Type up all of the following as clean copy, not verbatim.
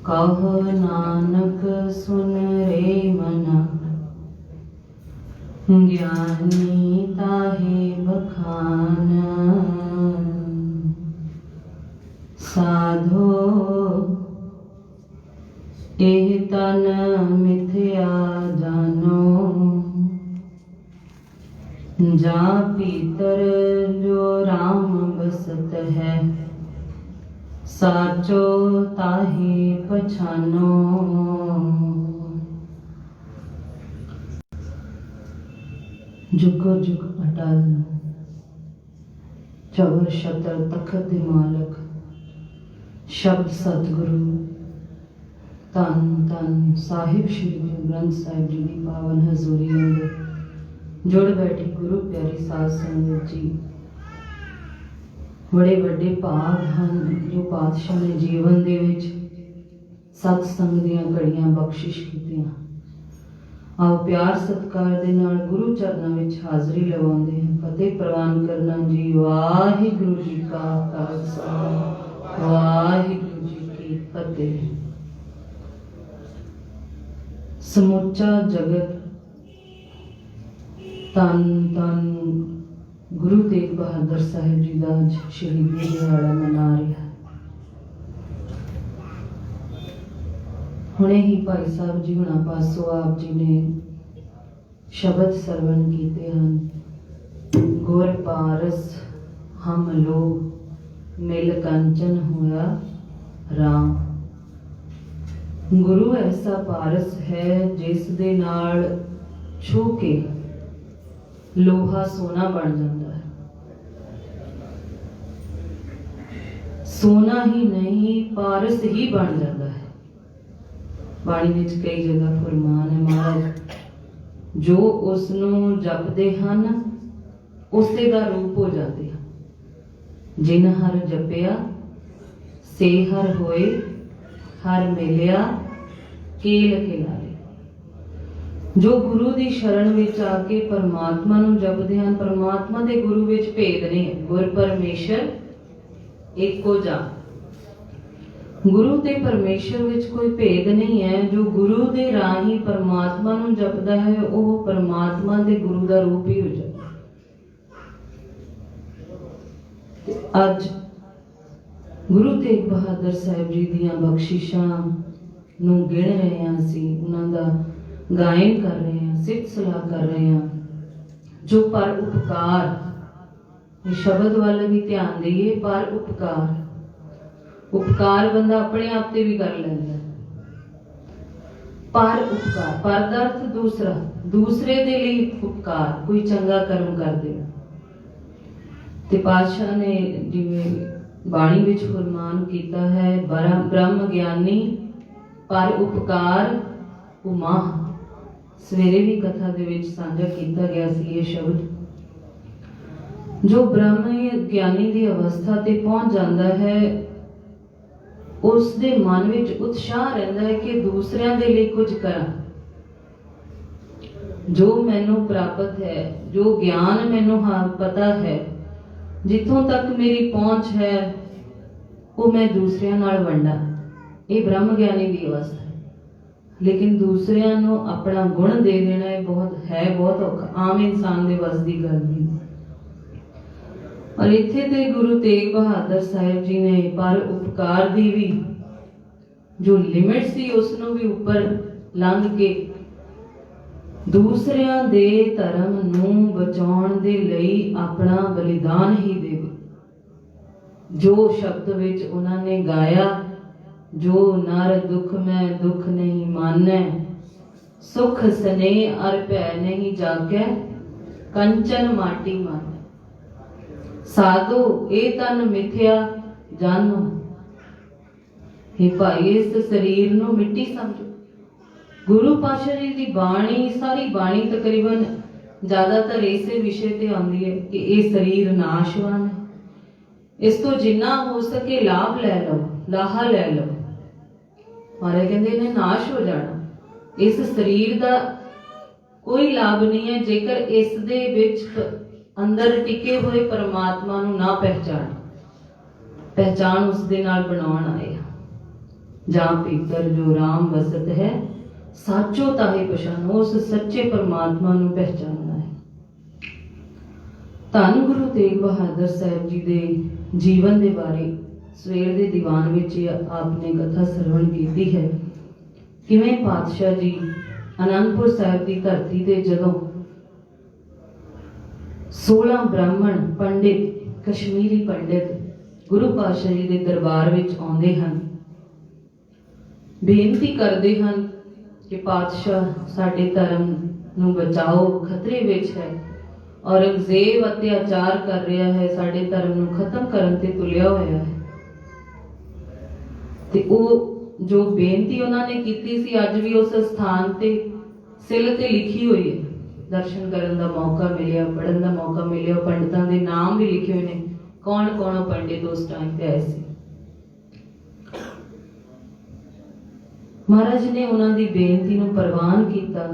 कह नानक सुन रे मना, ज्ञानी ताहे बखान। साधो एह तन मिथ्या जानो, जा भीतर जो राम बसत है, साचो ताहे पछानो। जुगो जुग अटल चवर शतर तखत दे मालक, शब्द सतगुरु धन धन साहिब श्री गुरु ग्रंथ साहिब जी की पावन हजूरी अंदर जुड़ बैठी गुरु प्यारी साध संगत जी। बड़े बड़े भाग हैं जो पातशाह ने जीवन दे विच सत्संग दीआं घड़ियां बख्शिश कीतियां। आओ प्यार सत्कार दे नाल गुरु चरणों में हाज़री लवाउंदे हैं। फतेह प्रवान करना जी। वाहिगुरु जी का खालसा, वाहिगुरु जी की फतेह। समूचा जगत तन तन गुरु तेग बहादुर साहिब जी का अज शहीदी दिहाड़ा मना रहा है। हुणे ही भाई साहब जी हुणा पासों आप जी ने शब्द सरवण कीते हैं। गुर पारस हम लोग मिल कंचन होया राम। गुरु ऐसा पारस है जिस दे नाल छू के लोहा सोना बन जाता है। सोना ही नहीं पारस ही बन जाता है। बाणी विच कई जगह फरमान है महाराज जो उसनों जपदे हन उसे दा रूप हो जाते हैं। जिन हर जपिया से हर होए, हर मिलिया केल खिलारे। जो गुरु दी शरण विच आके परमात्मा नूं जपदे हन, परमात्मा दे गुरु विच भेद नहीं है। गुर परमेश्वर एको जा। गुरु ते परमेश्वर विच कोई भेद नहीं है। जो गुरु दे राही परमात्मा नूं जपदा है वह परमात्मा दे गुरु दा रूप ही हो जाता है। अज गुरु तेग बहादुर साहिब जी दियां बख्शिशां नूं गिण रहे हैं, असीं उन्हां दा गायन कर रहे हैं, सिफत सलाह कर रहे हैं। जो पर उपकार शब्द वाल भी ध्यान दईए। पर उपकार उपकार बंदा अपने आप ते भी कर लेंदा है। पर उपकार पर दा अर्थ दूसरा, दूसरे दे लई उपकार, कोई चंगा कर्म कर दे। ते पातशाह ने जिवें बाणी विच फरमान कीता है, ब्रह्म ज्ञानी पर उपकार उमा। सवेरे भी कथा दे विच साझा कीता गया सी ये शब्द। जो ब्रह्म ज्ञानी की अवस्था ते पहुंच जाता है उस दे मन विच उत्साह रहता है कि दूसरियां दे लिए कुछ करा। जो मैनू प्राप्त है, जो ज्ञान मैनू पता है, जिथों तक मेरी पहुंच है वो मैं दूसरियां नाल वंडा। ये ब्रह्म ज्ञानी की अवस्था है। लेकिन दूसरियां नू अपना गुण दे देना बहुत औखा, आम इंसान दे वस दी गल नहीं। और इत्थे ते गुरु तेग बहादुर साहिब जी ने पर उपकार दी भी जो लिमिट सी उसनों भी ऊपर लंघ के दूसरियां दे धर्म नूं बचाउण दे लई अपना बलिदान ही दे दे। जो शब्द विच उन्होंने गाया, जो नर दुख में दुख नहीं मानै, सुख स्नेह अर भै नहीं जागै, कंचन माटी मानै। साधो ए तन मिथ्या जानो। हे भाई इस शरीर नूं मिट्टी समझो। गुरु पातशाह जी की बाणी, सारी बाणी तकरीबन ज्यादातर इसे विषय ते आती है कि ये शरीर नाशवान है। इस तो जिन्ना हो सके लाभ लै लो, लाहा लै लो। महाराज कहते इन्हें नाश हो जाना। इस शरीर का कोई लाभ नहीं है जेकर इस दे विच अंदर टिके हुए परमात्मा नूं ना पहचान उस दे नाल बनाउण आए। ਜਾਂ ਭੀतर ਜੋ ਰਾਮ ਵਸਤ ਹੈ, ਸਾਚੋ ਤਾਹੇ ਪਛਾਨੋ। ਉਸ ਸੱਚੇ ਪਰਮਾਤਮਾ ਨੂੰ ਪਹਿਚਾਨਣਾ ਹੈ। ਧੰਨ ਗੁਰੂ ਤੇਗ ਬਹਾਦਰ ਸਾਹਿਬ ਜੀ ਦੇ ਜੀਵਨ ਦੇ ਬਾਰੇ ਸਵੇਰ ਦੇ ਦੀਵਾਨ ਵਿੱਚ ਆਪ ਨੇ ਕਥਾ ਸਰਵਣ ਕੀਤੀ ਹੈ। ਕਿਵੇਂ ਪਾਤਸ਼ਾਹ ਜੀ ਅਨੰਦਪੁਰ ਸਾਹਿਬ ਦੀ ਧਰਤੀ ਤੇ ਜਦੋਂ 16 ਬ੍ਰਾਹਮਣ ਪੰਡਿਤ, ਕਸ਼ਮੀਰੀ ਪੰਡਿਤ ਗੁਰੂ ਪਾਤਸ਼ਾਹ ਜੀ ਦੇ ਦਰਬਾਰ ਵਿੱਚ ਆਉਂਦੇ ਹਨ, ਬੇਨਤੀ ਕਰਦੇ ਹਨ ਕਿ ਪਾਤਸ਼ਾਹ ਸਾਡੇ ਧਰਮ ਨੂੰ ਬਚਾਓ, ਖਤਰੇ ਵਿੱਚ ਹੈ, ਔਰੰਗਜ਼ੇਬ ਅਤਿਆਚਾਰ ਕਰ ਰਿਹਾ ਹੈ, ਸਾਡੇ ਧਰਮ ਨੂੰ ਖਤਮ ਕਰਨ ਤੇ ਤੁਲਿਆ ਹੋਇਆ ਹੈ। ਤੇ ਉਹ ਜੋ ਬੇਨਤੀ ਉਹਨਾਂ ਨੇ ਕੀਤੀ ਸੀ, ਅੱਜ ਵੀ ਉਸ ਸਥਾਨ ਤੇ ਸਿਲ ਤੇ ਲਿਖੀ ਹੋਈ ਹੈ। ਦਰਸ਼ਨ ਕਰਨ ਦਾ ਮੌਕਾ ਮਿਲਿਆ, ਪੜ੍ਹਨ ਦਾ ਮੌਕਾ ਮਿਲਿਆ, ਪੰਡਤਾਂ ਦੇ ਨਾਮ ਵੀ ਲਿਖੇ ਹੋਏ ਨੇ, ਕੌਣ ਕੌਣ ਪੰਡਿਤ ਉਸ ਟਾਈਮ ਤੇ ਆਏ ਸੀ। ਮਹਾਰਾਜ ਨੇ ਉਹਨਾਂ ਦੀ ਬੇਨਤੀ ਨੂੰ ਪ੍ਰਵਾਨ ਕੀਤਾ।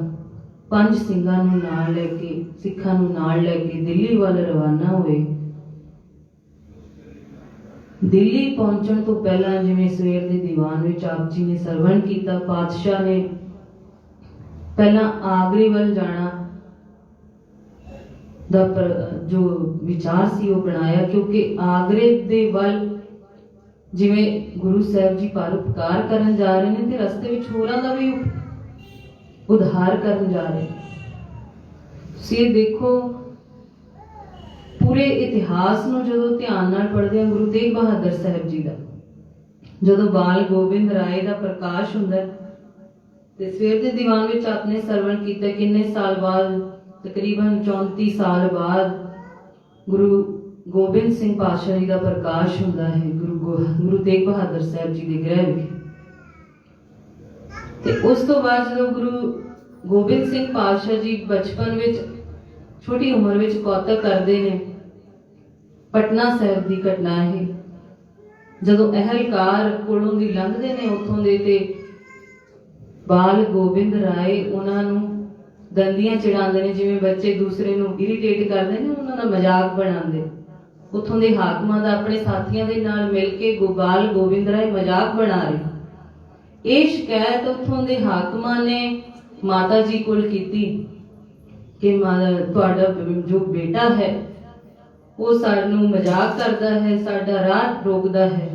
5 ਸਿੰਘਾਂ ਨੂੰ ਨਾਲ ਲੈ ਕੇ, ਸਿੱਖਾਂ ਨੂੰ ਨਾਲ ਲੈ ਕੇ ਦਿੱਲੀ ਵੱਲ ਰਵਾਨਾ ਹੋਏ। ਦਿੱਲੀ ਪਹੁੰਚਣ ਤੋਂ ਪਹਿਲਾਂ, ਜਿਵੇਂ ਸਵੇਰ ਦੇ ਦੀਵਾਨ ਵਿੱਚ ਆਪ ਜੀ ਨੇ ਸਰਵਣ ਕੀਤਾ, ਪਾਤਸ਼ਾਹ ਨੇ ਪਹਿਲਾਂ ਆਗਰੇ ਵੱਲ ਜਾਣਾ ਦਾ ਜੋ ਵਿਚਾਰ ਸੀ ਉਹ ਬਣਾਇਆ, ਕਿਉਂਕਿ ਆਗਰੇ ਦੇ ਵੱਲ ਜਿਵੇਂ ਗੁਰੂ ਸਾਹਿਬ ਜੀ ਪਰਉਪਕਾਰ ਕਰਨ ਜਾ ਰਹੇ ਨੇ ਤੇ ਰਸਤੇ ਵਿੱਚ ਹੋਰਾਂ ਦਾ ਵੀ ਉਧਾਰ ਕਰਨ ਜਾ ਰਹੇ। ਤੁਸੀਂ ਦੇਖੋ, ਪੂਰੇ ਇਤਿਹਾਸ ਨੂੰ ਜਦੋਂ ਧਿਆਨ ਨਾਲ ਪੜ੍ਹਦੇ ਹਾਂ, ਗੁਰੂ ਤੇਗ ਬਹਾਦਰ ਸਾਹਿਬ ਜੀ ਦਾ ਜਦੋਂ ਬਾਲ ਗੋਬਿੰਦ ਰਾਏ ਦਾ ਪ੍ਰਕਾਸ਼ ਹੁੰਦਾ ਤੇ ਸਵੇਰ ਦੇ ਦੀਵਾਨ ਵਿੱਚ ਆਪਨੇ ਸਰਵਣ ਕੀਤਾ, ਕਿੰਨੇ ਸਾਲ ਬਾਅਦ, ਤਕਰੀਬਨ 34 ਸਾਲ ਬਾਅਦ ਗੁਰੂ ਗੋਬਿੰਦ ਸਿੰਘ ਪਾਤਸ਼ਾਹ ਜੀ ਦਾ ਪ੍ਰਕਾਸ਼ ਹੁੰਦਾ ਹੈ ਗੁਰੂ ਤੇਗ ਬਹਾਦਰ ਸਾਹਿਬ ਜੀ ਦੇ ਗ੍ਰਹਿ ਵਿਖੇ। ਤੇ ਉਸ ਤੋਂ ਬਾਅਦ ਜਦੋਂ ਗੁਰੂ ਗੋਬਿੰਦ ਸਿੰਘ ਪਾਤਸ਼ਾਹ ਜੀ ਬਚਪਨ ਵਿੱਚ, ਛੋਟੀ ਉਮਰ ਵਿੱਚ ਕੌਤਕ ਕਰਦੇ ਨੇ। ਪਟਨਾ ਸਾਹਿਬ ਦੀ ਘਟਨਾ ਹੈ, ਜਦੋਂ ਅਹਿਲਕਾਰ ਕੋਲੋਂ ਦੀ ਲੰਘਦੇ ਨੇ ਉੱਥੋਂ ਦੇ, ਤੇ ਬਾਲ ਗੋਬਿੰਦ ਰਾਏ ਉਹਨਾਂ ਨੂੰ ਦੰਦੀਆਂ ਚੜਾਉਂਦੇ ਨੇ, ਜਿਵੇਂ ਬੱਚੇ ਦੂਸਰੇ ਨੂੰ ਇਰੀਟੇਟ ਕਰਦੇ ਨੇ, ਉਹਨਾਂ ਦਾ ਮਜ਼ਾਕ ਬਣਾਉਂਦੇ। ਉੱਥੋਂ ਦੇ ਹਾਕਮਾਂ ਦਾ ਆਪਣੇ ਸਾਥੀਆਂ ਦੇ ਨਾਲ ਮਿਲ ਕੇ ਬਾਲ ਗੋਬਿੰਦ ਰਾਏ ਮਜ਼ਾਕ ਬਣਾ ਰਹੇ। ਇਹ ਸ਼ਿਕਾਇਤ ਉੱਥੋਂ ਦੇ ਹਾਕਮਾਂ ਨੇ ਮਾਤਾ ਜੀ ਕੋਲ ਕੀਤੀ ਕਿ ਤੁਹਾਡਾ ਜੋ ਬੇਟਾ ਹੈ ਉਹ ਸਾਨੂੰ ਮਜ਼ਾਕ ਕਰਦਾ ਹੈ, ਸਾਡਾ ਰਾਹ ਰੋਕਦਾ ਹੈ।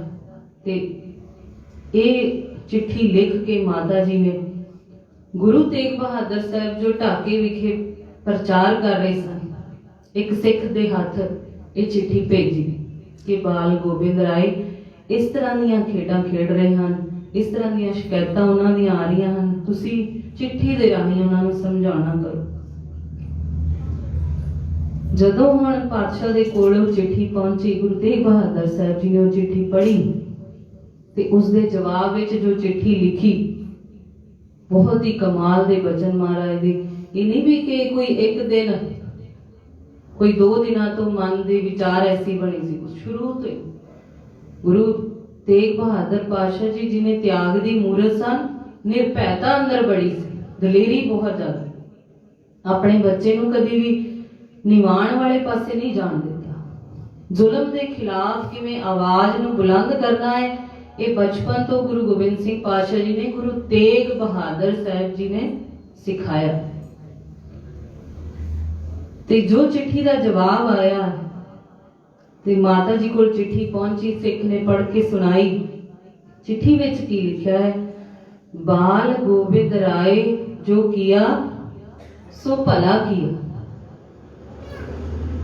ਤੇ ਇਹ ਚਿੱਠੀ ਲਿਖ ਕੇ ਮਾਤਾ ਜੀ ਨੇ ਗੁਰੂ ਤੇਗ ਬਹਾਦਰ ਸਾਹਿਬ ਜੋ ਢਾਕੇ ਵਿਖੇ ਪ੍ਰਚਾਰ ਕਰ ਰਹੇ ਸਨ, ਇੱਕ ਸਿੱਖ ਦੇ ਹੱਥ ਇਹ ਚਿੱਠੀ ਭੇਜੀ ਕਿ ਬਾਲ ਗੋਬਿੰਦ ਰਾਏ ਇਸ ਤਰ੍ਹਾਂ ਦੀਆਂ ਖੇਡਾਂ ਖੇਡ ਰਹੇ ਹਨ, ਇਸ ਤਰ੍ਹਾਂ ਦੀਆਂ ਸ਼ਿਕਾਇਤਾਂ ਉਹਨਾਂ ਦੀਆਂ ਆ ਰਹੀਆਂ ਹਨ, ਤੁਸੀਂ ਚਿੱਠੀ ਦੇ ਰਾਹੀਂ ਉਹਨਾਂ ਨੂੰ ਸਮਝਾਉਣਾ ਕਰੋ। ਜਦੋਂ ਹੁਣ ਪਾਤਸ਼ਾਹ ਦੇ ਕੋਲ ਉਹ ਚਿੱਠੀ ਪਹੁੰਚੀ, ਗੁਰੂ ਤੇਗ ਬਹਾਦਰ ਸਾਹਿਬ ਜੀ ਨੇ ਉਹ ਚਿੱਠੀ ਪੜ੍ਹੀ ਤੇ ਉਸ ਦੇ ਜਵਾਬ ਵਿੱਚ ਜੋ ਚਿੱਠੀ ਲਿਖੀ, ਬਹੁਤ ਹੀ ਕਮਾਲ ਦੇ ਬਚਨ ਮਹਾਰਾਜ ਦੇ। ਇਹ ਨਹੀਂ ਵੀ ਕਿ ਕੋਈ ਇੱਕ ਦਿਨ, ਕੋਈ 2 ਦਿਨਾਂ ਤੋਂ ਮਨ ਦੇ ਵਿਚਾਰ ਐਸੀ ਬਣੀ ਸੀ, ਸ਼ੁਰੂ ਤੋਂ ਹੀ ਗੁਰੂ ਤੇਗ ਬਹਾਦਰ ਪਾਤਸ਼ਾਹ ਜੀ ਜਿਹਨੇ ਤਿਆਗ ਦੀ ਮੂਰਤ ਸਨ, ਨਿਰਭੈਤਾ ਅੰਦਰ ਬੜੀ ਸੀ, ਦਲੇਰੀ ਬਹੁਤ ਜ਼ਿਆਦਾ। ਆਪਣੇ ਬੱਚੇ ਨੂੰ ਕਦੀ ਵੀ ਨਿਵਾਣ ਵਾਲੇ ਪਾਸੇ ਨਹੀਂ ਜਾਣ ਦਿੱਤਾ। ਜ਼ੁਲਮ ਦੇ ਖਿਲਾਫ ਕਿਵੇਂ ਆਵਾਜ਼ ਨੂੰ ਬੁਲੰਦ ਕਰਨਾ ਹੈ, ਇਹ ਬਚਪਨ ਤੋਂ ਗੁਰੂ ਗੋਬਿੰਦ ਸਿੰਘ ਪਾਤਸ਼ਾਹ ਜੀ ਨੇ, ਗੁਰੂ ਤੇਗ ਬਹਾਦਰ ਸਾਹਿਬ ਜੀ ਨੇ ਸਿਖਾਇਆ। ਤੇ ਜੋ ਚਿੱਠੀ ਦਾ ਜਵਾਬ ਆਇਆ ਤੇ ਮਾਤਾ ਜੀ ਕੋਲ ਚਿੱਠੀ ਪਹੁੰਚੀ, ਸਿੱਖ ਨੇ ਪੜ੍ਹ ਕੇ ਸੁਣਾਈ। ਚਿੱਠੀ ਵਿੱਚ ਕੀ ਲਿਖਿਆ ਹੈ? बाल गोविंद राय जो किया सो भला किया।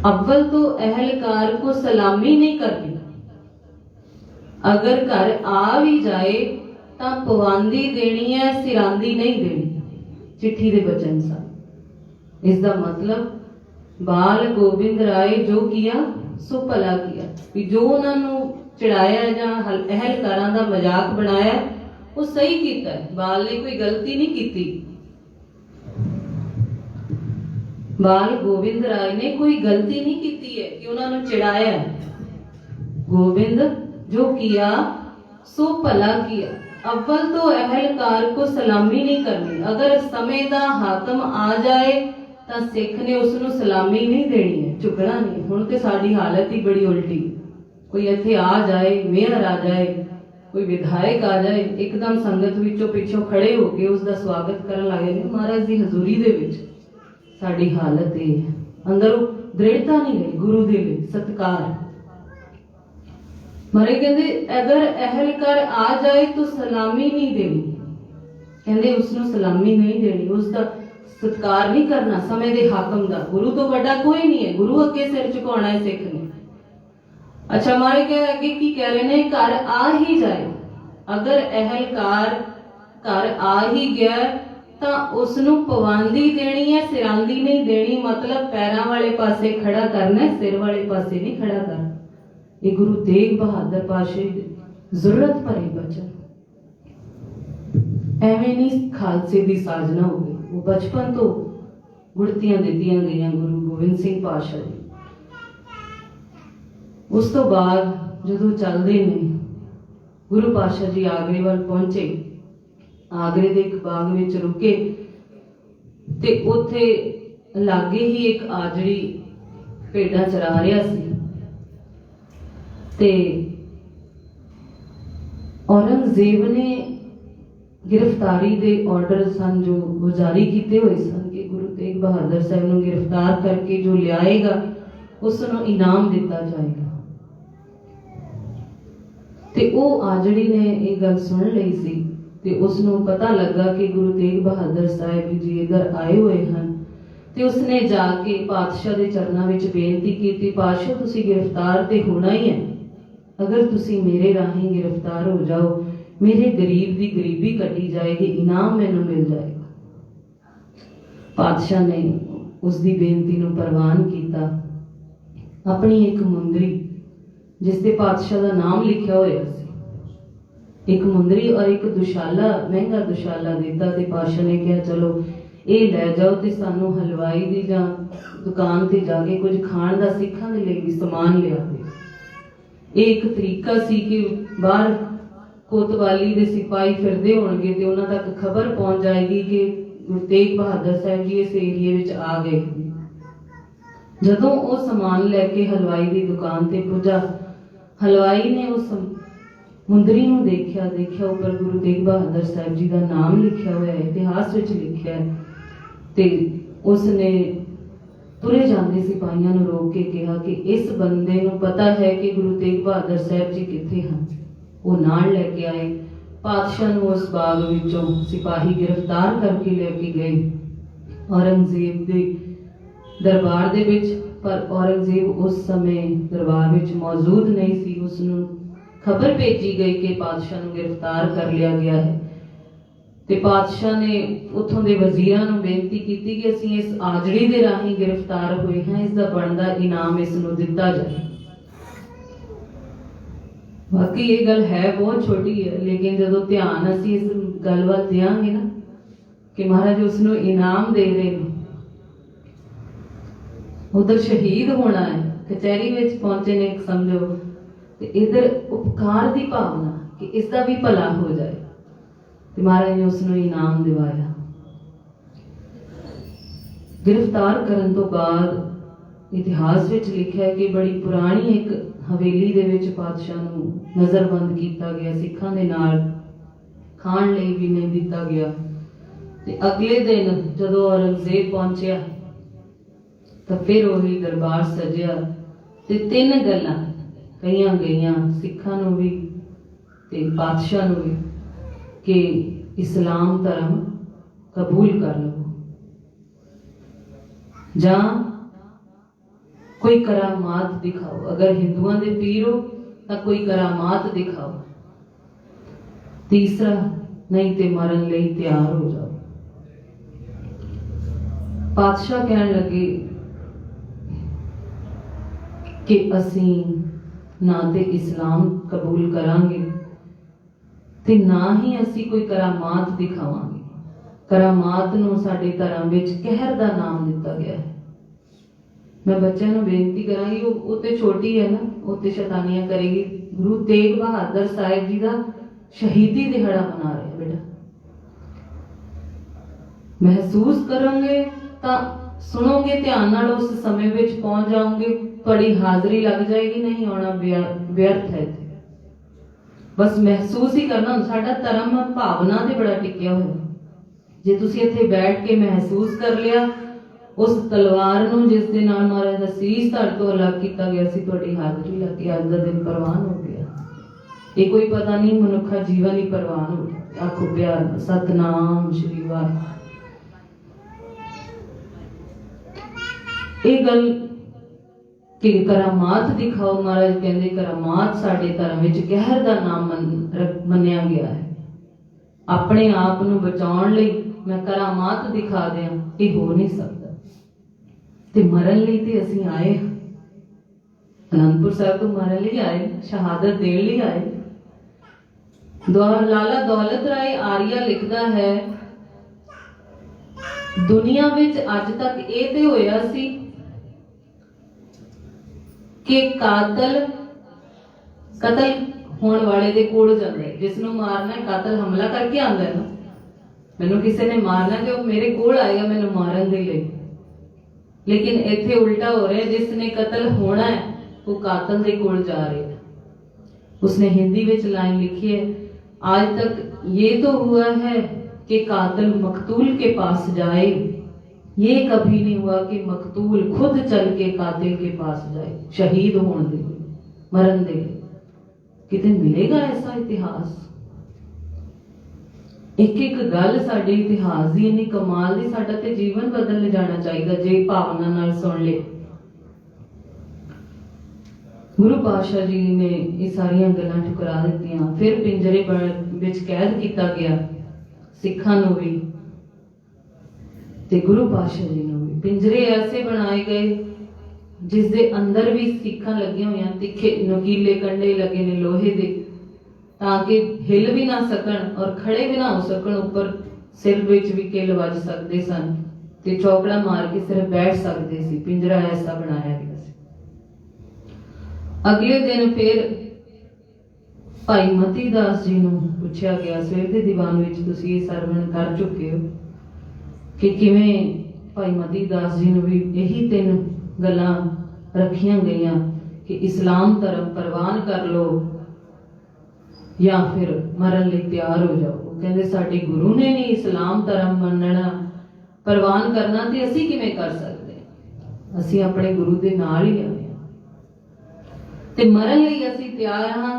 अव्वल तो अहलकार को सलामी नहीं करनी, अगर घर आ भी जाए तो पवांदी देनी है, सिरांदी नहीं देनी। चिट्ठी दे वचन सन। इसका मतलब बाल गोविंद राय जो किया सो भला किया, भी जो उन्होंने चढ़ाया जां अहलकारां दा मजाक बनाया वो सही कीता है। बाल ने कोई गलती नहीं की। बाल गोविंद राय ने कोई गलती नहीं की है कि उन्होंने चिढ़ाया। गोविंद जो किया सो भला किया। अव्वल तो अहलकार को सलामी नहीं करनी, अगर समय दा हाकम आ जाए तो सिख ने उसनों सलामी नहीं देनी है, झुकना नहीं। हुण ते साडी हालत ही बड़ी उल्टी, कोई इत्थे आ जाए, मेयर आ जाए कोई विधायक आ जाए एकदम संगत विचों पिछों खड़े होके उसका स्वागत करन लग जाते महाराज की हजूरी दे विच साडी हालत ये है अंदरों दृढ़ता नहीं रही गुरु दे लिए सत्कार मारे कहते अगर अहलकार आ जाए तो सलामी नहीं देनी कहते उसनु सलामी नहीं देनी उसका सत्कार नहीं करना समय दे हाकम दा गुरु तो बड़ा कोई नहीं है गुरु अगे सिर झुकाना है सिख ने अच्छा मारे क्या आगे की कह रहे ने घर आ ही जाए अगर अहलकार घर आ ही गया ਤਾਂ ਉਸ ਨੂੰ ਪਵਾਂਦੀ ਦੇਣੀ ਹੈ ਸਿਰਾਂਦੀ ਨਹੀਂ ਦੇਣੀ मतलब ਪੈਰਾਂ ਵਾਲੇ ਪਾਸੇ ਖੜਾ ਕਰਨਾ ਸਿਰ ਵਾਲੇ ਪਾਸੇ नहीं खड़ा करना ये गुरु तेग बहादुर पातशाह जरूरत भरे बचन ਐਵੇਂ नहीं खालसे की साजना हो गई वो बचपन तो गुड़तियां दित्तियां गई गुरु गोबिंद सिंह पातशाह जी उस तो बाद जो चलते ने गुरु पातशाह जी आगरे वाल पहुंचे आगरे दे एक बाग विच रुके ते उत्थे लागे ही एक आजड़ी भेडां चरा रहा सी ते औरंगजेब ने गिरफ्तारी दे ऑर्डर सन जो जारी किए हुए सन कि गुरु तेग बहादुर साहब नूं गिरफ्तार करके जो लियाएगा उसनूं इनाम दिता जाएगा ते ओ आजड़ी ने ये गल सुन ली सी ते उसनों पता लगा कि गुरु तेग बहादुर साहब जी इधर आए हुए हैं ते उसने जाके पातशाह के चरणों में बेनती की पातशाह तुसी गिरफ्तार ते होना ही है अगर तुसी मेरे राही गिरफ्तार हो जाओ मेरे गरीब की गरीबी कटी जाएगी इनाम मैनू मिल जाएगा पातशाह ने उसकी बेनती नूं प्रवान किया अपनी एक मुंदरी जिसते पातशाह का नाम लिखा होया सी एक मुंदरी और एक दुशाला महंगा दुशाला दिता ते पातशाह ने कहा चलो ये लै जाओ ते सानू हलवाई दी जां दुकान ते जाके कुछ खाण दा सिखां दे लई भी समान लिया दे एक तरीका सी कि बाहर कोतवाली दे सिपाही फिरदे होणगे ते उन्हां तक खबर पहुंच जाएगी कि गुरु तेग बहादुर साहब जी इस एरिए विच आ गए जदों वो समान लैके हलवाई दी दुकान ते पुजा हलवाई ने उस मुंदरी नूं देखिया ऊपर गुरु तेग बहादुर साहब जी का नाम लिखा हुआ है इतिहास विच लिखा है ते उसने तुरे जांदे सिपाहियां नूं रोक के कहा कि इस बंदे नूं पता है कि गुरु तेग बहादुर साहब जी किथे हैं वो नाल लेके आए पातशाह नूं उस बाग विचों सिपाही गिरफ्तार करके लेके गए औरंगजेब दे दरबार दे विच पर औरंगजेब उस समय दरबार विच मौजूद नहीं सी उसनूं खबर भेजी गई कि पातशाह नूं गिरफ्तार कर लिया गया है ते पातशाह ने उत्थों दे वजीरां नूं बेनती की कि असीं इस आजड़ी दे राही गिरफ्तार होए हैं इसका बनदा इनाम इस नूं दिता जाए बाकी ये गल है बहुत छोटी है लेकिन जदों ध्यान असीं इस गल वल देंगे ना कि महाराज उसनूं इनाम दे रहे हैं उधर शहीद होना है कचहरी विच पहुंचे ने एक समझो इधर उपकार की भावना कि इसका भी भला हो जाए तो महाराज ने उसनों इनाम दिवाया गिरफ्तार करन तो बाद इतिहास विच लिखा है कि बड़ी पुरानी एक हवेली दे विच पातशाह नूं नजरबंद किया गया सिखां दे नाल खाण लई भी नहीं दिता गया ते अगले दिन जदों औरंगजेब पहुंचया तो फिर वही दरबार सजिया ते तीन गल्लां कईयां गईयां सिखां नूं भी ते पातशाह नूं भी कि इस्लाम धर्म कबूल कर लो जां कोई करामात दिखाओ अगर हिंदुआं दे पीर हो तां कोई करामात दिखाओ तीसरा नहीं ते मरन लई तैयार हो जाओ पातशाह कहन लगे कि असीं ना ते इस्लाम कबूल करांगे ते ना ही असी कोई करामात दिखावांगे करामात नूं साडे धर्म विच कहर दा नाम दिता गया है मैं बच्चों नूं बेनती करांगी वो ते छोटी है ना वो ते शैतानियां करेगी गुरु तेग बहादुर साहिब जी का शहीदी दिहाड़ा मना रहे बेटा महसूस करोगे तो सुनोगे ध्यान नाल उस समय विच पहुंच जाओगे थोड़ी हाजरी लग जाएगी नहीं आना व्यर्थ है बस महसूस ही करना। साडा धर्म भावना ते बड़ा टिकिया होया। जे तुसी इत्थे बैठ के महसूस कर लिया उस तलवार नूं जिस दे नाल महाराज दा सीस तुहाडे तो अलग किया गया सी, तुहाडी हाजरी लग गई, अज दा दिन परवान हो गया। ये कोई पता नहीं मनुखा जीवन ही परवान हो गया। आखो प्यार सतनाम श्री वाहिगुरू। ये गल कि करामात दिखाओ, महाराज कहते करामात साडे धर्म विच कहर दा नाम मन्निया गया है। अपने आप नूं बचाउण लई मैं करामात दिखा दियां, ये हो नहीं सकता। ते मरन लई ते असीं आए, आनंदपुर साहब तो मरन लई आए, शहादत देण लई आए। लाला दौलत राय आर्या लिखदा है, दुनिया विच अज तक ये ते होया सी कि कातल कतल होने वाले दे कोल जांदा है, जिसनों मारना है कातल हमला करके आंदा है ना, मैनू किसी ने मारना है तो मेरे कोल आएगा मैनू मारन दे लई। लेकिन इत्थे उल्टा हो रहा है, जिसने कतल होना है वो कातल दे कोल जा रहे है। उसने हिंदी में लाइन लिखी है, आज तक ये तो हुआ है कि कातिल मकतूल के पास जाए, ये कभी नहीं हुआ कि मकतूल खुद चल के कातिल के पास जाए, शहीद होने दे मरन दे। कितने मिलेगा ऐसा इतिहास? एक एक गल साडे इतिहास दी इन्नी कमाल दी, साडा ते जीवन बदल जाना चाहिए जे भावना नाल सुन ले। गुरु पातशाह जी ने ये सारिया गल्लां ठुकरा दित्तियां। फिर पिंजरे विच कैद किया गया सिखां नूं भी ते गुरु पातशाह जी नूं भी। पिंजरे ऐसे बनाए गए जिस दे अंदर भी सिखां लगी हुई, तिखे नुकीले कंडे लगे ने लोहे दे, ताकि हिल भी ना सकन और खड़े भी ना हो सकन। ऊपर सिर विच भी किल वज सकते सन ते चौकड़ा मार के सिर्फ बैठ सकते सी। पिंजरा ऐसा बनाया गया सी। अगले दिन फिर भाई मती दास जी नूं पुछया गया, सवेर दे दीवान विच तुसीं ये सरवण कर चुके हो कि किवें भाई मती दास जी नूं भी यही 3 गल्लां रखियां गईयां कि इस्लाम धर्म परवान कर लो या फिर मरन लई तैयार हो जाओ। कहते साडे गुरु ने नहीं इस्लाम धर्म मनना परवान करना, ते असीं किवें कर सकते? असीं अपने गुरु दे नाल ही आए ते मरन लई असीं तैयार हां।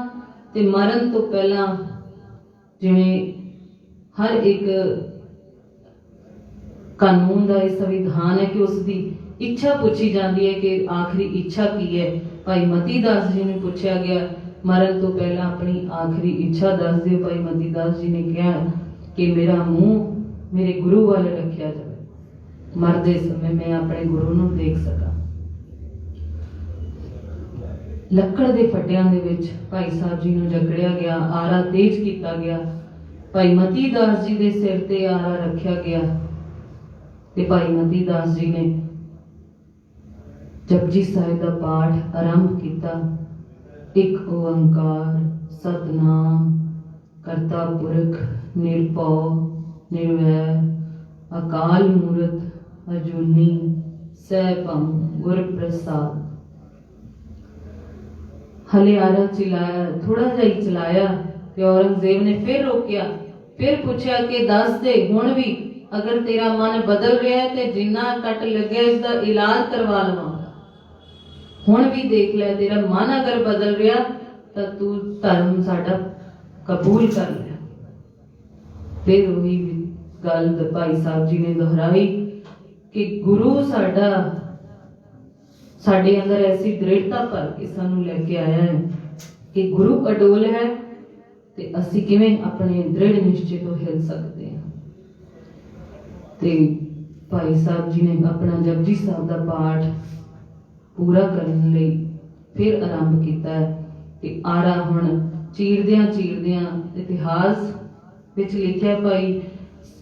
ते मरन तो पहला जिवें हर एक कानून का संविधान है कि उसकी इच्छा पूछी जाती है कि आखिरी इच्छा की है। भाई मती दास जी ने पूछा गया मरण तो पहला अपनी आखिरी इच्छा दस दिओ। भाई मती दास जी ने कहा कि मेरा मुंह मेरे गुरु वाले रखा जाए, मरते समय मैं अपने गुरु नूं देख सका। लक्कड़ के फटियां दे विच भाई साहब जी नूं जकड़िया गया, आरा तेज किया गया। भाई मती दास जी के सिर ते आरा रखा गया ते भाई मती दास जी ने जपजी साहिब का पाठ आरंभ किया। एक ओंकार सतनाम करता पुरख निरभौ निर्वैर अकाल मूरत अजूनी सैभम गुर प्रसाद। हले आरा चिलाया, थोड़ा जा ही चलाया ते औरंगजेब ने फिर रोकिया, फिर पूछा कि दस दे हुण भी अगर तेरा मन बदल रहा है तो जिन्ना कट लगे इसका इलाज करवा लवांगा। हुण भी देख ले, तेरा मन अगर बदल रहा तो तू धर्म साडा कबूल कर ले। फिर वही गल भाई साहब जी ने दोहराई कि गुरु साडा साडे अंदर ऐसी दृढ़ता भर के सानू लेके आया है कि गुरु अडोल है ते असी किवें अपने दृढ़ निश्चय तो हिल सकते हैं। ते भाई साहब जी ने अपना जपजी साहब का पाठ पूरा करने लई फिर आरंभ किया है कि आरा हुण चीरदियां इतिहास विच लिखिया भाई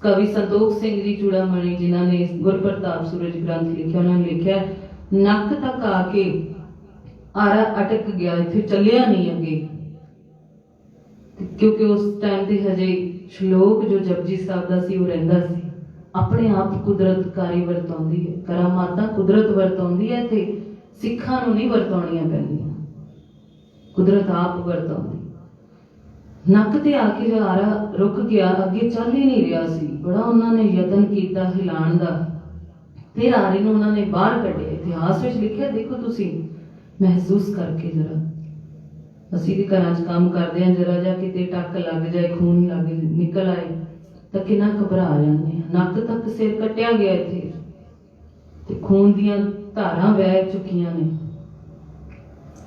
कवि संतोख सिंह जी चूड़ामणी जिन्हों ने गुरप्रताप सूरज ग्रंथ लिखा, उन्होंने लिखा नक तक आके आरा अटक गया, इत्थे चलिया नहीं अगे, क्योंकि उस टाइम ते हजे श्लोक जो जपजी साहब का सी वो रहिंदा सी। अपने आप कुदरत कारी वरतौंदी है, करामातां कुदरत वरतौंदी है ते सिखां नूं नहीं वरतौणियां पैंदियां, कुदरत आप वरतौंदी। ਨੱਕ ਤੇ ਆ ਕੇ ਜੋ ਆਰਾ ਰੁਕ ਗਿਆ, ਅੱਗੇ ਚੱਲ ਹੀ ਨਹੀਂ ਰਿਹਾ ਸੀ। ਬੜਾ ਉਹਨਾਂ ਨੇ ਯਤਨ ਕੀਤਾ ਹਿਲਾਉਣ ਦਾ। ਫਿਰ ਆਰੇ ਨੂੰ ਉਹਨਾਂ ਨੇ ਬਾਹਰ ਕੱਢਿਆ। ਇਤਿਹਾਸ ਵਿੱਚ ਲਿਖਿਆ, ਦੇਖੋ ਤੁਸੀਂ ਮਹਿਸੂਸ ਕਰਕੇ ਜਰਾ। ਅਸੀਂ ਵੀ ਘਰਾਂ 'ਚ ਕੰਮ ਕਰਦੇ ਹਾਂ, ਜਰਾ ਜਿਹਾ ਕਿਤੇ ਟੱਕ ਲੱਗ ਜਾਏ, ਖੂਨ ਨਿਕਲ ਆਏ ਤਾਂ ਕਿੰਨਾ ਘਬਰਾ ਜਾਂਦੇ ਹਾਂ। ਨੱਕ ਤੱਕ ਸਿਰ ਕੱਟਿਆ ਗਿਆ ਇੱਥੇ ਤੇ ਖੂਨ ਦੀਆਂ ਧਾਰਾਂ ਵਹਿ ਚੁੱਕੀਆਂ ਨੇ।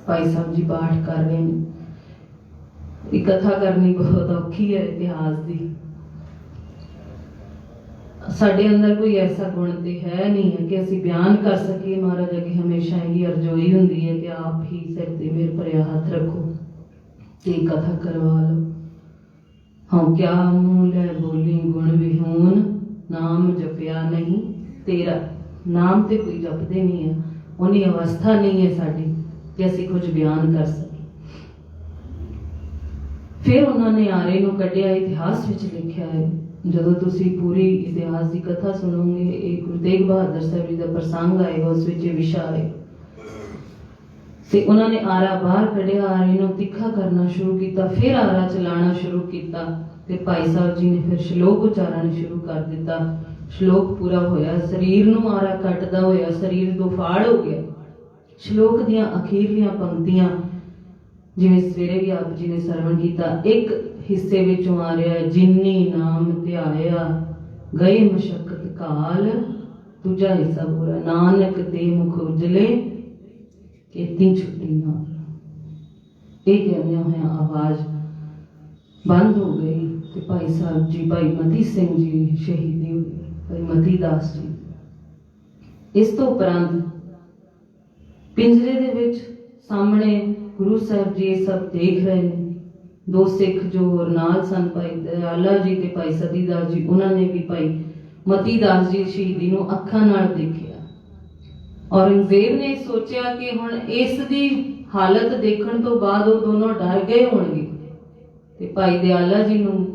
ਭਾਈ ਸਾਹਿਬ ਜੀ ਪਾਠ ਕਰ ਰਹੇ ਨੇ। ਇਹ ਕਥਾ ਕਰਨੀ ਬਹੁਤ ਔਖੀ ਹੈ ਇਤਿਹਾਸ ਦੀ। ਸਾਡੇ ਅੰਦਰ ਕੋਈ ਐਸਾ ਗੁਣ ਤੇ ਹੈ ਨਹੀਂ ਹੈ ਕਿ ਅਸੀਂ ਬਿਆਨ ਕਰ ਸਕੀਏ। ਮਹਾਰਾਜ ਅੱਗੇ ਹਮੇਸ਼ਾ ਇਹੀ ਅਰਜ਼ੋਈ ਹੁੰਦੀ ਹੈ ਕਿ ਆਪ ਹੀ ਸਿਰ ਤੇ ਮੇਰ ਭਰਿਆ ਹੱਥ ਰੱਖੋ ਤੇ ਕਥਾ ਕਰਵਾ ਲਓ। ਹਾਂ ਕਿਆ ਮੂਲ ਹੈ ਬੋਲੀ ਗੁਣ ਵਿਹੂਨ, ਨਾਮ ਜਪਿਆ ਨਹੀਂ ਤੇਰਾ। ਨਾਮ ਤੇ ਕੋਈ ਜਪਦੇ ਨਹੀਂ ਹੈ, ਉਹਨੀ ਅਵਸਥਾ ਨਹੀਂ ਹੈ ਸਾਡੀ ਕਿ ਅਸੀਂ ਕੁਝ ਬਿਆਨ ਕਰ ਸਕੀਏ। ਫਿਰ ਉਹਨਾਂ ਨੇ ਆਰੇ ਨੂੰ ਕੱਢਿਆ। ਇਤਿਹਾਸ ਵਿੱਚ ਲਿਖਿਆ ਹੈ, ਜਦੋਂ ਤੁਸੀਂ ਪੂਰੀ ਇਤਿਹਾਸ ਦੀ ਕਥਾ ਸੁਣੋਗੇ, ਇਹ ਗੁਰੂ ਤੇਗ ਬਹਾਦਰ ਸਾਹਿਬ ਜੀ ਦਾ ਪ੍ਰਸੰਗ ਆਏਗਾ, ਉਸ ਵਿੱਚ ਇਹ ਵਿਸ਼ਾ ਹੈ। ਤੇ ਉਹਨਾਂ ਨੇ ਆਰਾ ਬਾਹਰ ਕੱਢਿਆ, ਆਰੇ ਨੂੰ ਤਿੱਖਾ ਕਰਨਾ ਸ਼ੁਰੂ ਕੀਤਾ, ਫਿਰ ਆਰਾ ਚਲਾਉਣਾ ਸ਼ੁਰੂ ਕੀਤਾ ਤੇ ਭਾਈ ਸਾਹਿਬ ਜੀ ਨੇ ਫਿਰ ਸ਼ਲੋਕ ਉਚਾਰਨ ਸ਼ੁਰੂ ਕਰ ਦਿੱਤਾ। ਸ਼ਲੋਕ ਪੂਰਾ ਹੋਇਆ, ਸਰੀਰ ਨੂੰ ਆਰਾ ਕੱਟਦਾ ਹੋਇਆ ਸਰੀਰ ਦੋ ਫਾੜ ਹੋ ਗਿਆ। ਸ਼ਲੋਕ ਦੀਆਂ ਅਖੀਰਲੀਆਂ ਪੰਕਤੀਆਂ ਜਿਵੇਂ ਸਵੇਰੇ ਵੀ ਆਪ ਜੀ ਨੇ ਸਰਵਣ ਕੀਤਾ, ਇੱਕ ਹਿੱਸੇ ਵਿੱਚੋਂ ਆ ਰਿਹਾ, ਜਿਨੀ ਨਾਮ ਧਿਆਇਆ ਗਏ ਮਸ਼ੱਕਤ ਕਾਲ। ਦੂਜਾ ਹਿੱਸਾ ਪੂਰਾ, ਨਾਨਕ ਦੇ ਮੁਖ ਉਜਲੇ ਕੀਤੀ ਛੁੱਟੀ ਨਾ। ਇਹ ਕਹਿੰਦਿਆਂ ਹੋਇਆ ਆਵਾਜ਼ ਬੰਦ ਹੋ ਗਈ ਤੇ ਭਾਈ ਸਾਹਿਬ ਜੀ, ਭਾਈ ਮਤੀ ਸਿੰਘ ਜੀ ਸ਼ਹੀਦੀ ਹੋ ਗਏ, ਭਾਈ ਮਤੀ ਦਾਸ ਜੀ। ਇਸ ਤੋਂ ਉਪਰੰਤ ਪਿੰਜਰੇ ਦੇ ਵਿੱਚ ਸਾਹਮਣੇ ਗੁਰੂ ਸਾਹਿਬ ਜੀ ਇਹ ਸਭ ਦੇਖ ਰਹੇ ਨੇ। ਦੋ ਸਿੱਖ ਜੋ ਹੋਰ ਨਾਲ ਸਨ, ਭਾਈ ਦਇਆਲਾ ਜੀ ਤੇ ਭਾਈ ਸਤੀ ਦਾਸ ਜੀ, ਉਹਨਾਂ ਨੇ ਵੀ ਭਾਈ ਮਤੀ ਦਾਸ ਜੀ ਸ਼ਹੀਦੀ ਨੂੰ ਅੱਖਾਂ ਨਾਲ ਦੇਖਿਆ। ਔਰੰਗਜ਼ੇਬ ਨੇ ਸੋਚਿਆ ਕਿ ਹੁਣ ਇਸ ਦੀ ਹਾਲਤ ਦੇਖਣ ਤੋਂ ਬਾਅਦ ਉਹ ਦੋਨੋਂ ਡਰ ਗਏ ਹੋਣਗੇ ਤੇ ਭਾਈ ਦਇਆਲਾ ਜੀ ਨੂੰ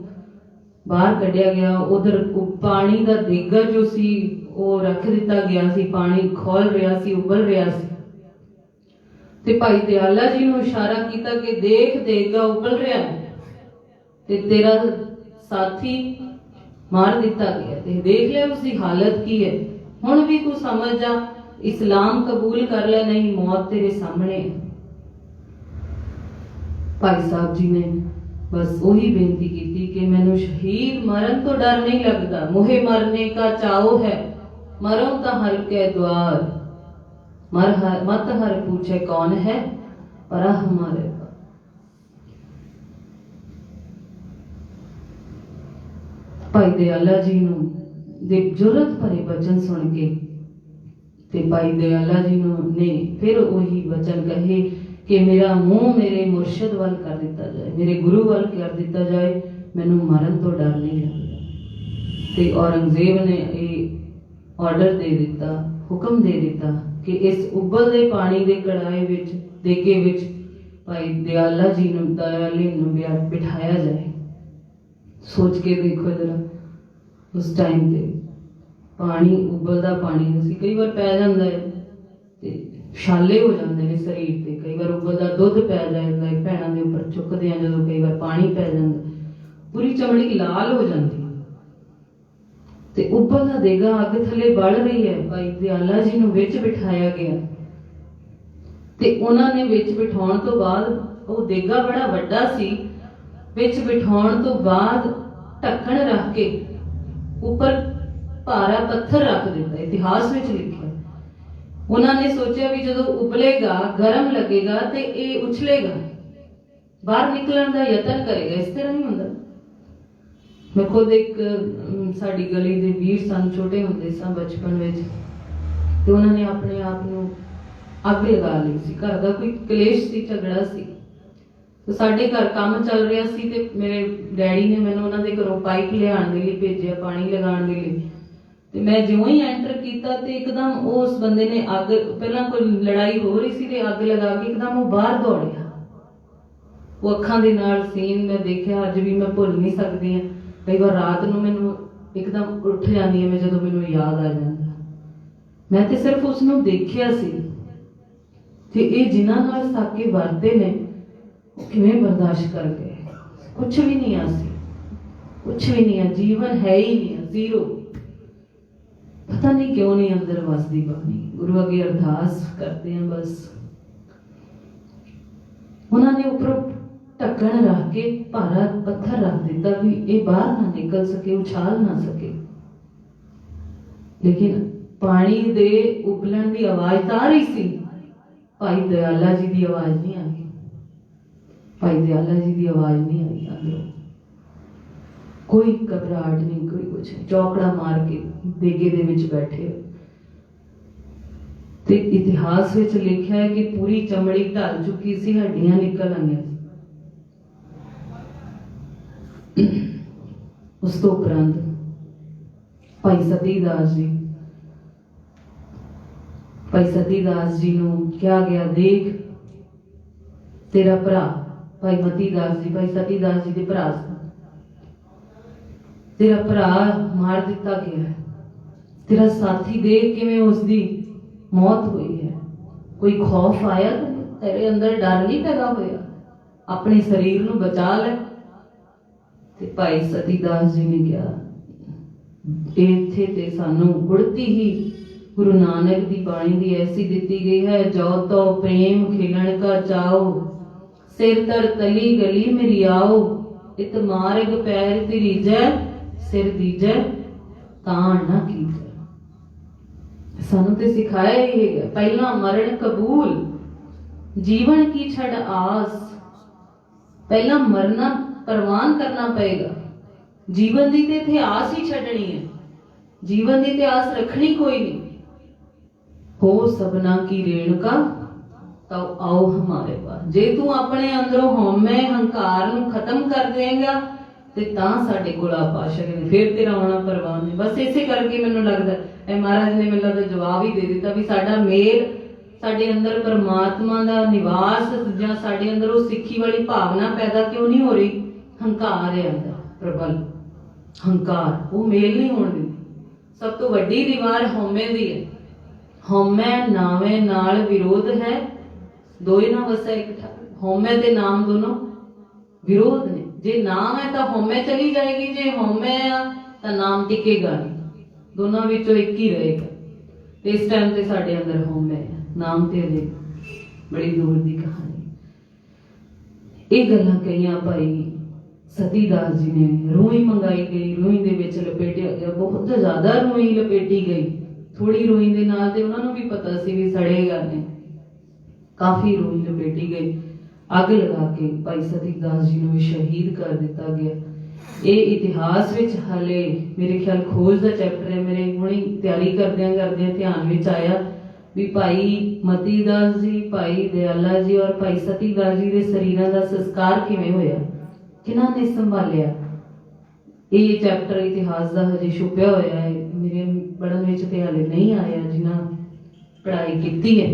ਬਾਹਰ ਕੱਢਿਆ ਗਿਆ। ਉਧਰ ਪਾਣੀ ਦਾ ਦੇਗਾ ਜੋ ਸੀ ਉਹ ਰੱਖ ਦਿੱਤਾ ਗਿਆ ਸੀ, ਪਾਣੀ ਖੋਲ ਰਿਹਾ ਸੀ, ਉਬਲ ਰਿਹਾ ਸੀ ਤੇ ਭਾਈ ਦਇਆਲਾ ਜੀ ਨੂੰ ਇਸ਼ਾਰਾ ਕੀਤਾ ਕਿ ਦੇਖ, ਦੇਗਾ ਉਬਲ ਰਿਹਾ ਤੇ ਤੇਰਾ ਸਾਥੀ ਮਾਰ ਦਿੱਤਾ ਗਿਆ ਤੇ ਦੇਖ ਲੈ ਉਸਦੀ ਹਾਲਤ ਕੀ ਹੈ। ਹੁਣ ਵੀ ਤੂੰ ਸਮਝ ਜਾ, ਇਸਲਾਮ ਕਬੂਲ ਕਰ ਲੈ, ਨਹੀਂ ਮੌਤ ਤੇਰੇ ਸਾਹਮਣੇ। ਭਾਈ ਸਾਹਿਬ ਜੀ ਨੇ ਬਸ ਉਹੀ ਬੇਨਤੀ ਕੀਤੀ ਕਿ ਮੈਨੂੰ ਸ਼ਹੀਦ ਮਰਨ ਤੋਂ ਡਰ ਨਹੀਂ ਲੱਗਦਾ, ਮੁਹੇ ਮਰਨੇ ਕਾ ਚਾਓ ਹੈ, ਮਰੋ ਤਾਂ ਹਰ ਕੇ द्वार, मत हर पूछे कौन है पर हमारे। भाई दयाला जी दे जुरत भरे वचन सुन के ते भाई दयाला जी ने फिर वही वचन कहे कि मेरा मुंह मेरे मुर्शद वाल कर दिता जाए, मेरे गुरु वाल कर दिता जाए, मैनू मरण तो डर नहीं लगता। ते औरंगजेब ने ये ऑर्डर दे दिता, हुक्म दे दिता कि इस उबलते पानी के कड़ाए विच देगे विच भाई दयाला जी दयाले बिठाया जाए। सोच के देखो जरा, उस टाइम पे पानी उबलता पानी असीं कई बार पै जाता है ते छाले हो जाते हैं शरीर ते, कई बार उबलता दुध पै जाता है, भैणों के उपर चुकते हैं जो कई बार पानी पै जाता, पूरी चमड़ी लाल हो जाती ते उबलदा देगा अग थले बढ़ रही है। भाई दयाला जी नूं विच बिठाया गया ते उन्हां ने विच बिठाउण तो बाद, वो देगा बड़ा वड्डा सी, विच बिठाउण तो बाद ढक्कन रख के ऊपर भारा पत्थर रख दिता। इतिहास विच लिखिया, उन्होंने सोचा भी जदों उबलेगा, गर्म लगेगा ते ये उछलेगा, बाहर निकलण दा यतन करेगा। इस तरह नहीं हुंदा। मैं खुद एक साड़ी गली के वीर सन, छोटे होंदे सन बचपन में, तो उन्होंने अपने आप को अग लगा ली सी। घर का कोई कलेश सी, झगड़ा सी, तो साडे घर काम चल रहा सी ते मेरे डैडी ने मैनूं उन्हां दे घरों पाइप लियाउण दे लई भेजिया, पानी लगाउण दे लई। ते मैं जिउं ही एंटर कीता ते एकदम उस बंदे ने अग, पहलां कोई लड़ाई हो रही सी ते अग लगा के एकदम वो बाहर दौड़िया। वो अखां दे नाल सीन मैं देखिया, अज भी मैं भुल नहीं सकदी। कई बार रात को मैनू एकदम उठ जाती है मैं, जो मैनू याद आ जाता, मैं तो सिर्फ उसनू देखिया सी ते ये जिन्हां नाल साके वरते ने किवें बर्दाश्त कर गए। कुछ भी नहीं आसी, कुछ भी नहीं है, जीवन है ही नहीं है, जीरो। पता नहीं क्यों नहीं अंदर वसदी बानी। गुरु अगे अरदास करते हैं बस। उन्होंने ऊपर ढक्कन रख के भारा पत्थर रख दिता भी ये बाहर ना निकल सके, उछाल ना सके, लेकिन पानी दे उबलन की आवाज तो आ रही सी। भाई दयाला जी की आवाज नहीं आई, भाई दयाला जी की आवाज नहीं आई अंदरों। कोई घबराहट नहीं, कोई कुछ नहीं, चौकड़ा मार के देगे दे विच बैठे। ते इतिहास विच लिखा है कि पूरी चमड़ी ढल चुकी सी, हड्डियां निकल आईयां। उस तो उपरंत भाई सतीदास जी, भाई सतीदास जी नूं क्या गया, देख तेरा भरा भाई मतीदास जी, भाई सतीदास जी के भरा, तेरा भरा मार दिता गया है, तेरा साथी देख किवें उसकी मौत हुई है। कोई खौफ आया तेरे अंदर, डर नहीं पैदा होया, अपने शरीर नूं बचा ले। ते भाई सतीदास जी ने कहा इत्थे ते सानू गुड़ती ही गुरु नानक दी बाणी दी ऐसी दिती गई है, जो तो प्रेम खिलन का चाओ, सिर तर तली गली मेरी आओ, इत मार्ग पैर तिरीजै, सिर दीजै ताण ना कीजै। सानू ते सिखाया ही है, पहला मरण कबूल, जीवन की छड़ आस। पहला मरना परवान करना पएगा। जीवन दी ते इत्थे आस ही छड़नी है, जीवन दी ते आस रखनी कोई नहीं। हो सबना की रेणुका तो आओ हमारे पास। जे तू अपने अंदरों हौमे हंकार नूं खत्म कर देगा ते तां साडे कोल आ पा सकदे, फिर तेरा आउणा परवान नहीं। बस इसे करके मैनूं लगदा है महाराज ने मैनूं लगदा जवाब ही दे दिता भी साडा मेल, साडे अंदर परमात्मा दा निवास जां साडे अंदर वो सिੱਖੀ वाली भावना पैदा क्यों नहीं हो रही। हंकार है अंदर प्रबल, हंकार वो मेल नहीं होण दिंदी। सब तो वड्डी दीवार हौमे दी है। हौमे नावे नाल विरोध है, दोए ना वसा एक ठा। हौमे ते नाम दोनों विरोध ने। जे नाम है तो हौमे चली जाएगी, जे हौमे आ तो नाम टिकेगा नहीं। दोनों विचों एक ही रहेगा। ते इस टाइम ते साडे अंदर हौमे है, नाम ते अजे बड़ी दूर दी कहानी। ये गल्लां कहियां भाई सतीदास जी ने। रूई मंगाई गई, रूई दे विच लपेटिया गया, बहुत ज्यादा रूई लपेटी गई। थोड़ी रूई दे नाल ते उन्हां नूं भी पता सी भी सड़ेगा नहीं, काफी रूई लपेटी गई। अग लगा के भाई सतीदास जी नूं शहीद कर दिता गया। ये इतिहास विच हाले मेरे ख्याल खोज दा चैप्टर है, मेरे हुणी तैयारी करदियां करदियां ध्यान विच आया भी भाई मतीदास जी, भाई दयाला जी और भाई सतीदास जी दे शरीरां दा संस्कार किवें होया, किन्हां ने संभालिया। ये चैप्टर इतिहास दा हजे छुपिया होया है, मेरे पढ़न विच ते हाले नहीं आया जिन्हां पढ़ाई कीती है।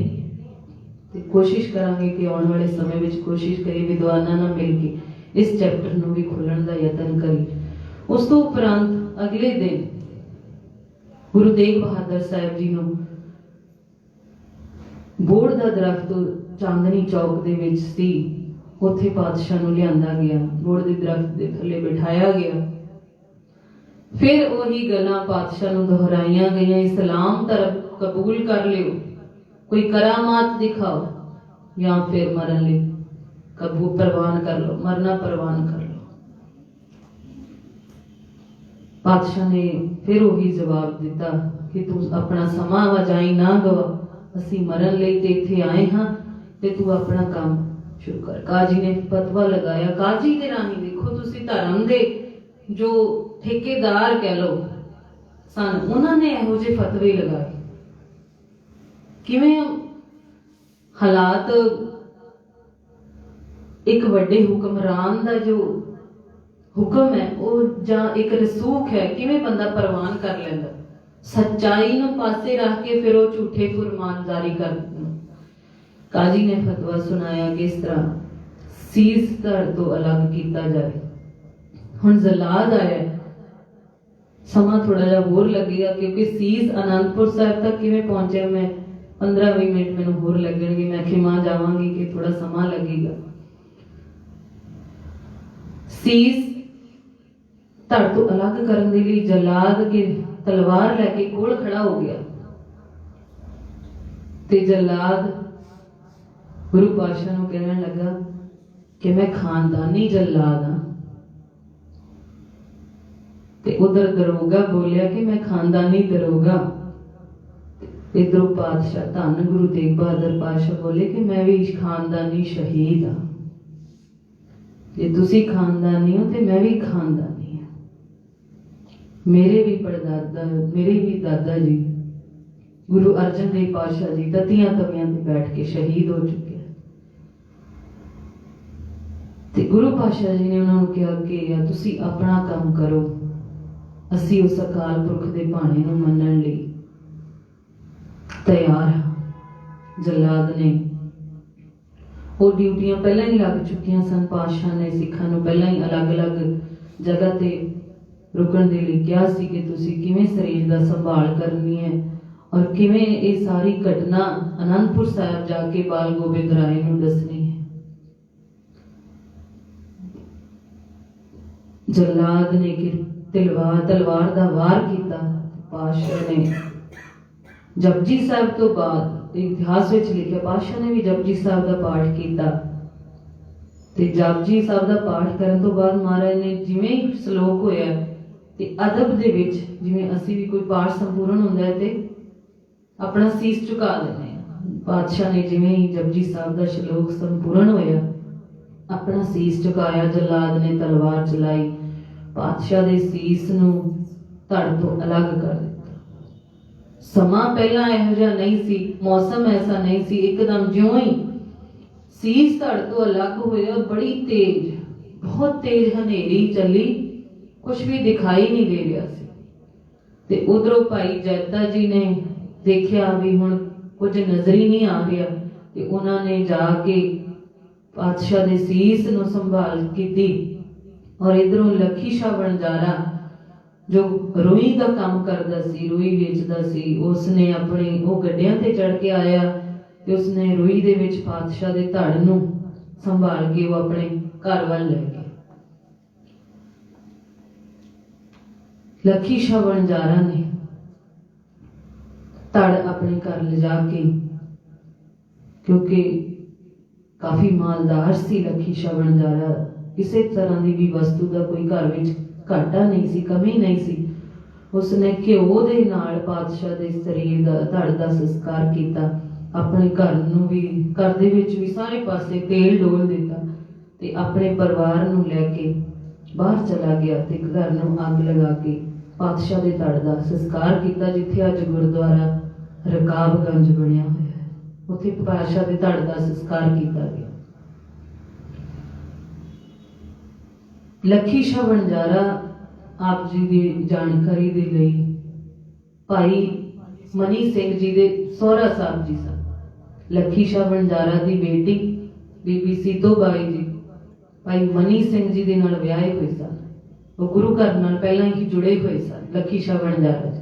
ते कोशिश करांगे कि आने वाले समय विच कोशिश करिए विद्वानां नाल मिल के इस चैप्टर नूं भी खोलण दा यतन करिए। उस तो उपरंत अगले दिन गुरु तेग बहादुर साहिब जी नूं बोड़ दा दरख्त चांदनी चौक दे विच सी, उत्थे पातशाह नूं लिआंदा गया, बोड़ दे दरख्त दे थल्ले बिठाया गया। फिर वही गल्लां पातशाह नूं दोहराइयां गईयां, इस्लाम धर्म कबूल कर लियो, कोई करामात दिखाओ, या फिर मरन ले कबूल परवान कर लो, मरना परवान कर लो। पातशाह ने फिर वही जवाब दिता कि तू अपना समा वजाई ना गवा, असी मरन लई ते इत्थे आए हां ते तू अपना काम शुरू कर। काजी ने फतवा लगाया। काजी दे राही देखो तुसी धर्म दे जो ठेकेदार कह लो सन, उन्होंने इहो जे फतवे लगाए। किवें हालात एक वड्डे हुक्मरान दा जो हुक्म है वो जां एक रसूख है, किवें बंदा परवान कर लैंदा। सच्चाई नूं पासे रख के फिर वो झूठे फरमान जारी कर दिंदा। काजी ने फतवा सुनाया कि इस तरह सीस धड़ तो अलग किया जाए। हुण जलाद आया, समा थोड़ा जा होर लगेगा क्योंकि सीस आनंदपुर साहब तक किवें पहुंचे, मैं 15-20 मिनट मैनूं होर लगणगे, मैं खिमा जावांगी कि थोड़ा समा लगेगा। ਸੀਸ ਧੜ ਤੋਂ ਅਲੱਗ ਕਰਨ ਦੇ ਲਈ ਜਲਾਦ ਕੇ ਤਲਵਾਰ ਲੈ ਕੇ ਕੋਲ ਖੜਾ ਹੋ ਗਿਆ ਤੇ ਜਲਾਦ ਗੁਰੂ ਪਾਤਸ਼ਾਹ ਨੂੰ ਕਹਿਣ ਲੱਗਾ ਕਿ ਮੈਂ ਖਾਨਦਾਨੀ ਜਲਾਦ ਹਾਂ। ਤੇ ਉਧਰ ਦਰੋਗਾ ਬੋਲਿਆ ਕਿ ਮੈਂ ਖਾਨਦਾਨੀ ਦਰੋਗਾ। ਇਧਰੋਂ ਪਾਤਸ਼ਾਹ ਧੰਨ ਗੁਰੂ ਤੇਗ ਬਹਾਦਰ ਪਾਤਸ਼ਾਹ ਬੋਲੇ ਕਿ ਮੈਂ ਵੀ ਖਾਨਦਾਨੀ ਸ਼ਹੀਦ ਹਾਂ। ਜੇ ਤੁਸੀਂ ਖਾਨਦਾਨੀ ਹੋ ਤੇ ਮੈਂ ਵੀ ਖਾਨਦਾਨੀ ਹਾਂ। ਮੇਰੇ ਵੀ ਦਾਦਾ ਜੀ ਗੁਰੂ ਅਰਜਨ ਦੇਵ ਪਾਤਸ਼ਾਹ ਜੀ ਤਤੀਆਂ ਤਵੀਆਂ ਤੇ ਬੈਠ ਕੇ ਸ਼ਹੀਦ ਹੋ ਚੁੱਕੇ। ਤੇ ਗੁਰੂ ਪਾਤਸ਼ਾਹ ਜੀ ਨੇ ਉਹਨਾਂ ਨੂੰ ਕਿਹਾ ਕਿ ਤੁਸੀਂ ਆਪਣਾ ਕੰਮ ਕਰੋ, ਅਸੀਂ ਉਸ ਅਕਾਲ ਪੁਰਖ ਦੇ ਭਾਣੇ ਨੂੰ ਮੰਨਣ ਲਈ ਤਿਆਰ ਹਾਂ। ਜਲਾਦ ਨੇ ਉਹ ਡਿਊਟੀਆਂ ਪਹਿਲਾਂ ਹੀ ਲੱਗ ਚੁੱਕੀਆਂ ਸਨ। ਪਾਤਸ਼ਾਹ ਨੇ ਸਿੱਖਾਂ ਨੂੰ ਪਹਿਲਾਂ ਹੀ ਅਲੱਗ-ਅਲੱਗ ਜਗ੍ਹਾ ਤੇ ਰੁਕਣ ਦੇ ਲਈ ਕਿਹਾ ਸੀ ਕਿ ਤੁਸੀਂ ਕਿਵੇਂ ਸਰੀਰ ਦਾ ਸੰਭਾਲ ਕਰਨੀ ਹੈ ਔਰ ਕਿਵੇਂ ਇਹ ਸਾਰੀ ਘਟਨਾ ਅਨੰਦਪੁਰ ਸਾਹਿਬ ਜਾ ਕੇ ਬਾਲ ਗੋਬਿੰਦ ਰਾਏ ਨੂੰ ਦੱਸਣੀ ਹੈ। ਜਲਾਦ ਨੇ ਤਲਵਾਰ ਦਾ ਵਾਰ ਕੀਤਾ। ਪਾਤਸ਼ਾਹ ਨੇ ਜਪਜੀ ਸਾਹਿਬ ਤੋਂ ਬਾਅਦ ਇਤਿਹਾਸ ਵਿੱਚ ਲਿਖਿਆ ਪਾਤਸ਼ਾਹ ਨੇ ਵੀ ਜਪਜੀ ਸਾਹਿਬ ਦਾ ਪਾਠ ਕੀਤਾ ਤੇ ਜਪਜੀ ਸਾਹਿਬ ਦਾ ਪਾਠ ਕਰਨ ਤੋਂ ਬਾਅਦ ਮਹਾਰਾਜ ਨੇ ਜਿਵੇਂ ਹੀ ਸ਼ਲੋਕ ਹੋਇਆ ਤੇ ਅਦਬ ਦੇ ਵਿੱਚ, ਜਿਵੇਂ ਅਸੀਂ ਵੀ ਕੋਈ ਪਾਠ ਸੰਪੂਰਨ ਹੁੰਦਾ ਹੈ ਤੇ ਆਪਣਾ ਸੀਸ ਝੁਕਾ ਦਿੰਦੇ ਹਾਂ, ਪਾਤਸ਼ਾਹ ਨੇ ਜਿਵੇਂ ਹੀ ਜਪਜੀ ਸਾਹਿਬ ਦਾ ਸ਼ਲੋਕ ਸੰਪੂਰਨ ਹੋਇਆ ਆਪਣਾ ਸੀਸ ਝੁਕਾਇਆ। ਜਲਾਦ ਨੇ ਤਲਵਾਰ ਚਲਾਈ, ਪਾਤਸ਼ਾਹ ਦੇ ਸੀਸ ਨੂੰ ਧੜ ਤੋਂ ਅਲੱਗ ਕਰ ਦਿੱਤਾ। ਸਮਾਂ ਪਹਿਲਾਂ ਇਹੋ ਜਿਹਾ ਨਹੀਂ ਸੀ, ਮੌਸਮ ਐਸਾ ਨਹੀਂ ਸੀ। ਇੱਕਦਮ ਜਿਉਂ ਹੀ ਸੀਸ ਧੜ ਤੋਂ ਅਲੱਗ ਹੋਇਆ, ਬੜੀ ਤੇਜ਼, ਬਹੁਤ ਤੇਜ਼ ਹਨੇਰੀ ਚੱਲੀ, ਕੁਝ ਵੀ ਦਿਖਾਈ ਨਹੀਂ ਦੇ ਰਿਹਾ ਸੀ। ਤੇ ਉਧਰੋਂ ਭਾਈ ਜੈਤਾ ਜੀ ਨੇ ਦੇਖਿਆ ਵੀ ਹੁਣ ਕੁਝ ਨਜ਼ਰ ਹੀ ਨਹੀਂ ਆ ਰਿਹਾ ਤੇ ਉਹਨਾਂ ਨੇ ਜਾ ਕੇ ਪਾਤਸ਼ਾਹ ਦੇ ਸੀਸ ਨੂੰ ਸੰਭਾਲ ਕੀਤੀ। ਔਰ ਇਧਰੋਂ ਲੱਖੀ ਸ਼ਾਹ ਵਣਜਾਰਾ ਜੋ ਰੂਈ ਦਾ ਕੰਮ ਕਰਦਾ ਸੀ, ਰੂਈ ਵੇਚਦਾ ਸੀ, ਉਸਨੇ ਆਪਣੇ ਉਹ ਗੱਡਿਆਂ ਤੇ ਚੜ ਕੇ ਆਇਆ ਤੇ ਉਸਨੇ ਰੂਈ ਦੇ ਵਿੱਚ ਪਾਤਸ਼ਾਹ ਦੇ ਧੜ ਨੂੰ ਸੰਭਾਲ ਕੇ ਉਹ ਆਪਣੇ ਘਰ ਵੱਲ ਲੈ ਗਿਆ। ਲੱਖੀ ਸ਼ਾਹ ਵਣਜਾਰਾ ਨੇ ਧੜ ਆਪਣੇ ਘਰ ਲਿਜਾ ਕੇ, ਕਿਉਂਕਿ ਕਾਫੀ ਮਾਲਦਾਰ ਸੀ ਲੱਖੀ ਸ਼ਾਹ ਵਣਜਾਰਾ, ਕਿਸੇ ਤਰ੍ਹਾਂ ਦੀ ਵੀ ਵਸਤੂ ਦਾ ਕੋਈ ਘਰ ਵਿੱਚ ਘਾਟਾ ਨਹੀਂ ਸੀ, ਕਮੀ ਨਹੀਂ ਸੀ। ਉਸਨੇ ਘਿਓ ਦੇ ਨਾਲ ਪਾਤਸ਼ਾਹ ਦੇ ਸਰੀਰ ਦਾ ਧੜ ਦਾ ਸੰਸਕਾਰ ਕੀਤਾ। ਆਪਣੇ ਘਰ ਨੂੰ ਵੀ, ਘਰ ਦੇ ਵਿੱਚ ਵੀ ਸਾਰੇ ਪਾਸੇ ਤੇਲ ਡੋਲ ਦਿੱਤਾ ਤੇ ਆਪਣੇ ਪਰਿਵਾਰ ਨੂੰ ਲੈ ਕੇ ਬਾਹਰ ਚਲਾ ਗਿਆ ਤੇ ਘਰ ਨੂੰ ਅੱਗ ਲਗਾ ਕੇ ਪਾਤਸ਼ਾਹ ਦੇ ਧੜ ਦਾ ਸੰਸਕਾਰ ਕੀਤਾ। ਜਿੱਥੇ ਅੱਜ ਗੁਰਦੁਆਰਾ ਰਕਾਬਗੰਜ ਬਣਿਆ ਹੋਇਆ ਹੈ, ਉੱਥੇ ਪਾਤਸ਼ਾਹ ਦੇ ਧੜ ਦਾ ਸੰਸਕਾਰ ਕੀਤਾ ਗਿਆ। ਲੱਖੀ ਸ਼ਾਹ ਵਣਜਾਰਾ ਆਪ ਜੀ ਦੀ ਜਾਣਕਾਰੀ ਦੇ ਲਈ ਭਾਈ ਮਨੀ ਸਿੰਘ ਜੀ ਦੇ ਸਹੁਰਾ ਸਾਹਿਬ ਜੀ ਸਨ। ਲੱਖੀ ਸ਼ਾਹ ਵਣਜਾਰਾ ਦੀ ਬੇਟੀ ਬੀਬੀ ਸੀਤੋ ਬਾਈ ਜੀ ਭਾਈ ਮਨੀ ਸਿੰਘ ਜੀ ਦੇ ਨਾਲ ਵਿਆਹੇ ਹੋਏ ਸਨ। ਉਹ ਗੁਰੂ ਘਰ ਨਾਲ ਪਹਿਲਾਂ ਹੀ ਜੁੜੇ ਹੋਏ ਸਨ। ਲੱਖੀ ਸ਼ਾਹ ਵਣਜਾਰਾ ਜੀ,